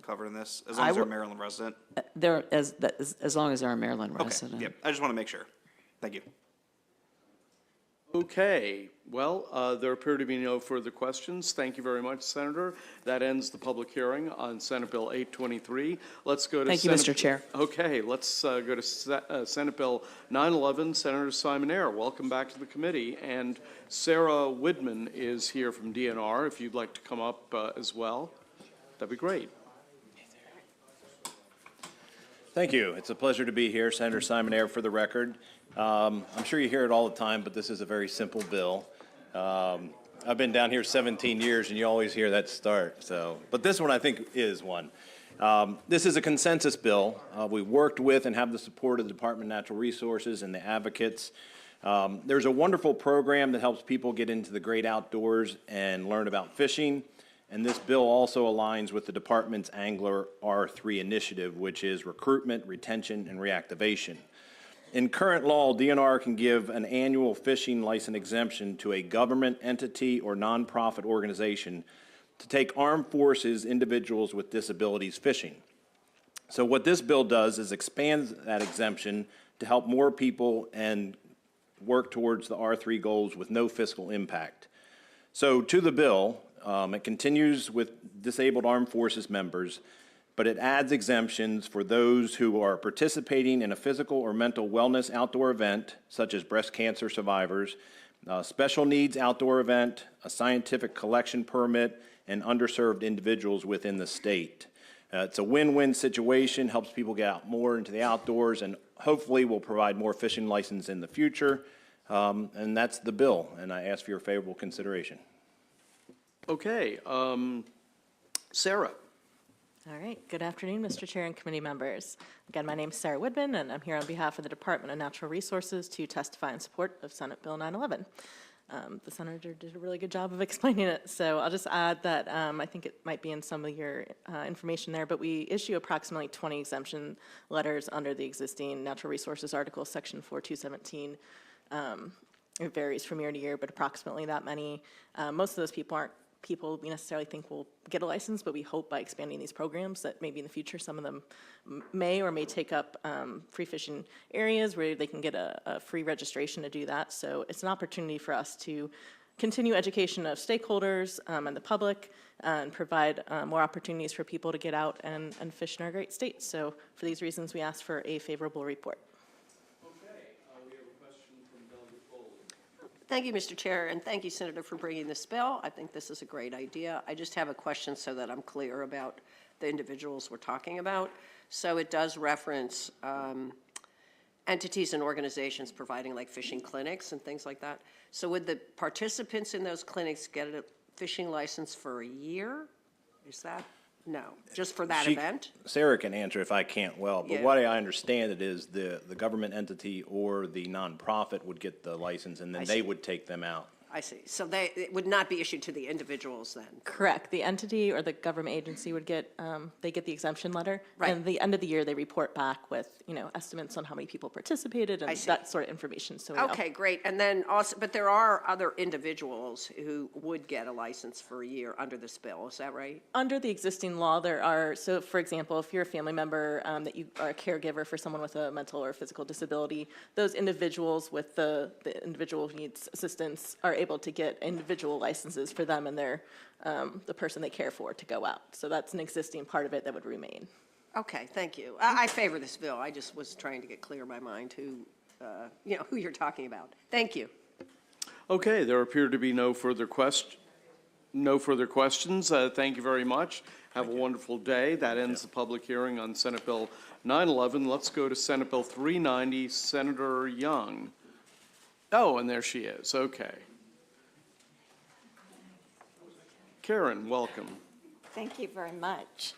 covered in this, as long as they're a Maryland resident? They're as long as they're a Maryland resident. Okay, yep, I just want to make sure. Thank you. Okay, well, there appear to be no further questions. Thank you very much, Senator. That ends the public hearing on Senate Bill 823. Let's go to Thank you, Mr. Chair. Okay, let's go to Senate Bill 911. Senator Simon Ayer, welcome back to the committee. And Sarah Widman is here from DNR. If you'd like to come up as well, that'd be great. Thank you. It's a pleasure to be here. Senator Simon Ayer for the record. I'm sure you hear it all the time, but this is a very simple bill. I've been down here 17 years, and you always hear that start. But this one I think is one. This is a consensus bill. We worked with and have the support of the Department of Natural Resources and the advocates. There's a wonderful program that helps people get into the great outdoors and learn about fishing. And this bill also aligns with the department's Angler R3 initiative, which is recruitment, retention, and reactivation. In current law, DNR can give an annual fishing license exemption to a government entity or nonprofit organization to take armed forces individuals with disabilities fishing. So what this bill does is expands that exemption to help more people and work towards the R3 goals with no fiscal impact. So to the bill, it continues with disabled armed forces members, but it adds exemptions for those who are participating in a physical or mental wellness outdoor event, such as breast cancer survivors, special needs outdoor event, a scientific collection permit, and underserved individuals within the state. It's a win-win situation, helps people get out more into the outdoors, and hopefully will provide more fishing licenses in the future. And that's the bill, and I ask for your favorable consideration. Okay, Sarah. All right. Good afternoon, Mr. Chair and committee members. Again, my name is Sarah Woodman, and I'm here on behalf of the Department of Natural Resources to testify in support of Senate Bill 911. The senator did a really good job of explaining it, so I'll just add that I think it might be in some of your information there, but we issue approximately 20 exemption letters under the existing Natural Resources Article, Section 4217. It varies from year to year, but approximately that many. Most of those people aren't people we necessarily think will get a license, but we hope by expanding these programs that maybe in the future some of them may or may take up free fishing areas where they can get a free registration to do that. So it's an opportunity for us to continue education of stakeholders and the public and provide more opportunities for people to get out and fish in our great state. So for these reasons, we ask for a favorable report. Thank you, Mr. Chair, and thank you, Senator, for bringing this bill. I think this is a great idea. I just have a question so that I'm clear about the individuals we're talking about. So it does reference entities and organizations providing like fishing clinics and things like that. So would the participants in those clinics get a fishing license for a year? Is that? No, just for that event? Sarah can answer if I can't well, but Yeah. what I understand it is the government entity or the nonprofit would get the license and then they would take them out. I see. So it would not be issued to the individuals then? Correct. The entity or the government agency would get, they get the exemption letter. Right. And at the end of the year, they report back with, estimates on how many people participated and that sort of information. So we know. Okay, great. And then also, but there are other individuals who would get a license for a year under this bill, is that right? Under the existing law, there are, so for example, if you're a family member that you are a caregiver for someone with a mental or physical disability, those individuals with the individual who needs assistance are able to get individual licenses for them and their, the person they care for to go out. So that's an existing part of it that would remain. Okay, thank you. I favor this bill. I just was trying to get clear in my mind who you're talking about. Thank you. Okay, there appear to be no further questions. Thank you very much. Have a wonderful day. That ends the public hearing on Senate Bill 911. Let's go to Senate Bill 390, Senator Young. Oh, and there she is. Okay. Karen, welcome. Thank you very much.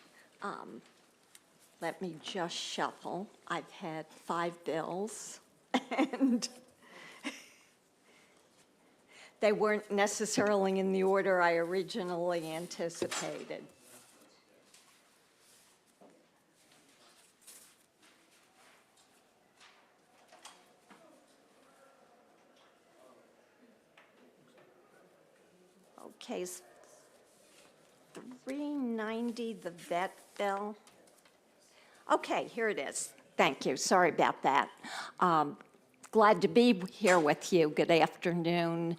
Let me just shuffle. I've had 5 bills, and they weren't necessarily in the order I originally anticipated. Okay, 390, the vet bill. Okay, here it is. Thank you. Sorry about that. Glad to be here with you. Good afternoon.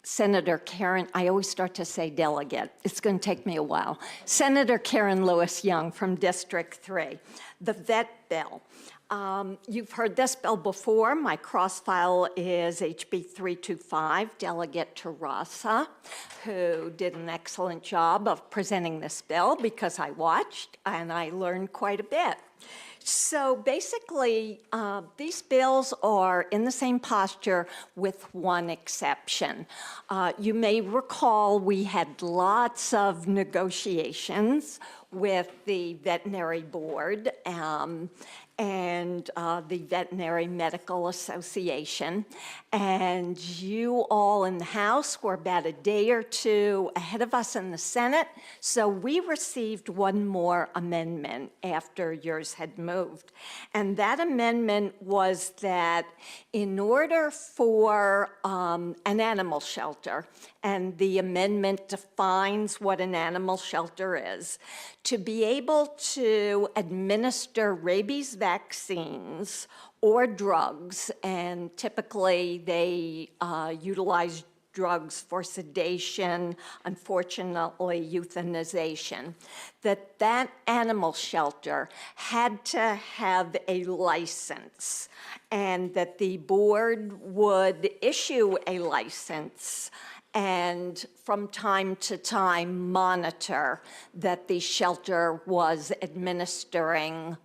Senator Karen, I always start to say delegate. It's going to take me a while. Senator Karen Lewis Young from District 3. The vet bill. You've heard this bill before. My cross file is HB 325, Delegate Terrasa, who did an excellent job of presenting this bill because I watched and I learned quite a bit. So basically, these bills are in the same posture with one exception. You may recall we had lots of negotiations with the veterinary board and the Veterinary Medical Association. And you all in the House were about a day or two ahead of us in the Senate. So we received one more amendment after yours had moved. And that amendment was that in order for an animal shelter, and the amendment defines what an animal shelter is, to be able to administer rabies vaccines or drugs, and typically they utilize drugs for sedation, unfortunately euthanization, that animal shelter had to have a license, and that the board would issue a license and from time to time monitor that the shelter was administering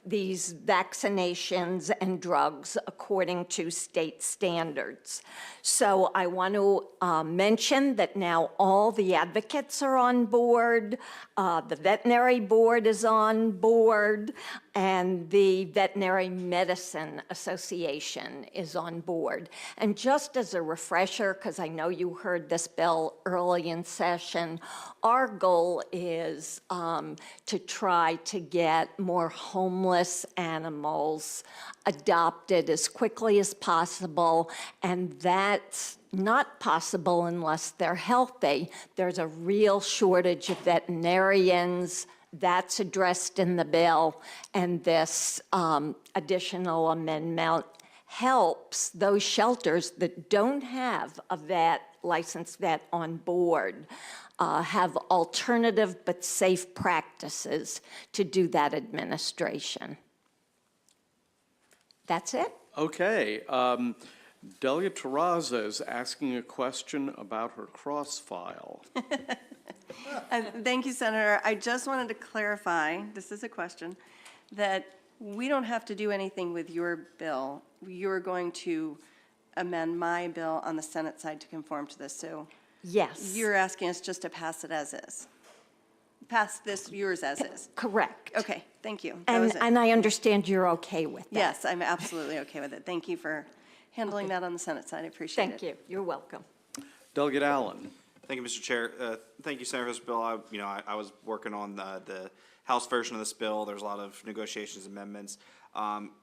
these vaccinations and drugs according to state standards. So I want to mention that now all the advocates are on board, the veterinary board is on board, and the Veterinary Medicine Association is on board. And just as a refresher, because I know you heard this bill early in session, our goal is to try to get more homeless animals adopted as quickly as possible, and that's not possible unless they're healthy. There's a real shortage of veterinarians. That's addressed in the bill, and this additional amendment helps those shelters that don't have a licensed vet on board have alternative but safe practices to do that administration. That's it. Okay. Delegate Terraza is asking a question about her cross file. Thank you, Senator. I just wanted to clarify, this is a question, that we don't have to do anything with your bill. You're going to amend my bill on the Senate side to conform to this, so Yes. you're asking us just to pass it as is? Pass this, yours as is? Correct. Okay, thank you. That was it. And I understand you're okay with that. Yes, I'm absolutely okay with it. Thank you for handling that on the Senate side. I appreciate it. Thank you. You're welcome. Delegate Allen. Thank you, Mr. Chair. Thank you, Senator, for this bill. I was working on the House version of this bill. There's a lot of negotiations, amendments.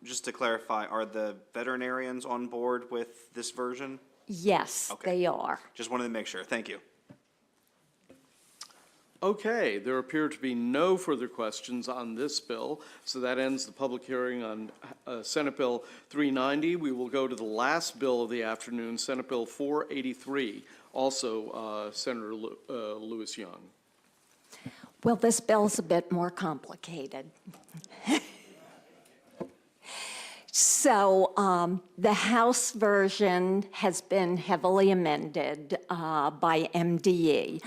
Just to clarify, are the veterinarians on board with this version? Yes, they are. Just wanted to make sure. Thank you. Okay, there appear to be no further questions on this bill, so that ends the public hearing on Senate Bill 390. We will go to the last bill of the afternoon, Senate Bill 483, also Senator Lewis Young. Well, this bill's a bit more complicated. So the House version has been heavily amended by MDE.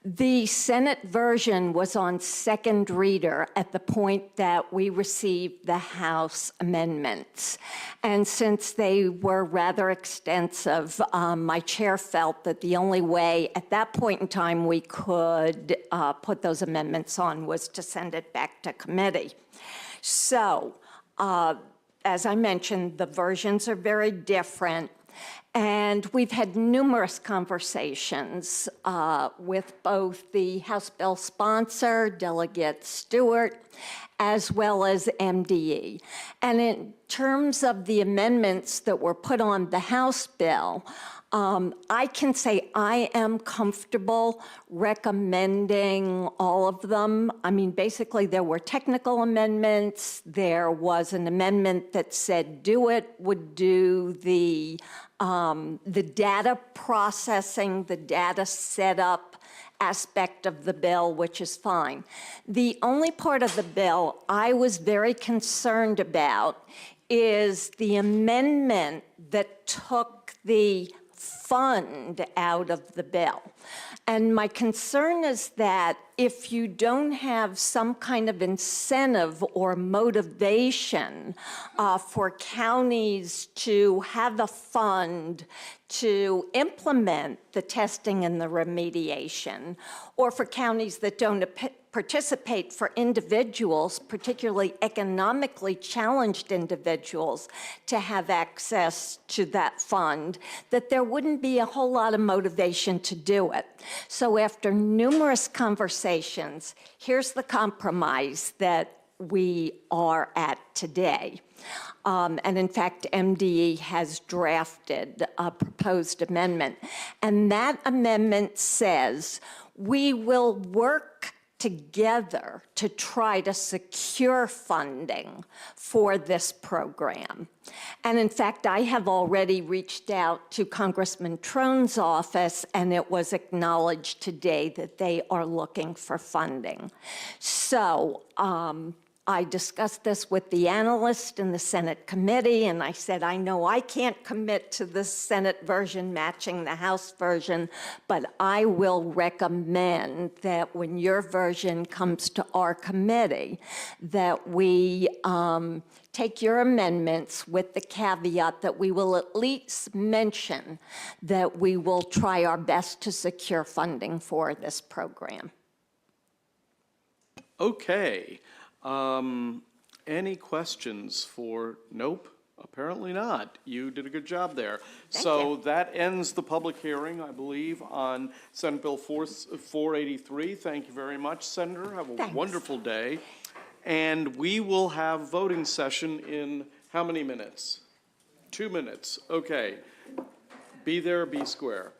The Senate version was on second reader at the point that we received the House amendments. And since they were rather extensive, my chair felt that the only way at that point in time we could put those amendments on was to send it back to committee. So, as I mentioned, the versions are very different. And we've had numerous conversations with both the House bill sponsor, Delegate Stewart, as well as MDE. And in terms of the amendments that were put on the House bill, I can say I am comfortable recommending all of them. I mean, basically, there were technical amendments. There was an amendment that said would do the data processing, the data setup aspect of the bill, which is fine. The only part of the bill I was very concerned about is the amendment that took the fund out of the bill. And my concern is that if you don't have some kind of incentive or motivation for counties to have a fund to implement the testing and the remediation, or for counties that don't participate, for individuals, particularly economically challenged individuals, to have access to that fund, that there wouldn't be a whole lot of motivation to do it. So after numerous conversations, here's the compromise that we are at today. And in fact, MDE has drafted a proposed amendment. And that amendment says we will work together to try to secure funding for this program. And in fact, I have already reached out to Congressman Trone's office, and it was acknowledged today that they are looking for funding. So I discussed this with the analyst in the Senate committee, and I said, I know I can't commit to the Senate version matching the House version, but I will recommend that when your version comes to our committee, that we take your amendments with the caveat that we will at least mention that we will try our best to secure funding for this program. Okay. Any questions for, nope, apparently not. You did a good job there. So that ends the public hearing, I believe, on Senate Bill 483. Thank you very much, Senator. Have a wonderful day. And we will have voting session in how many minutes? 2 minutes. Okay. Be there, be square.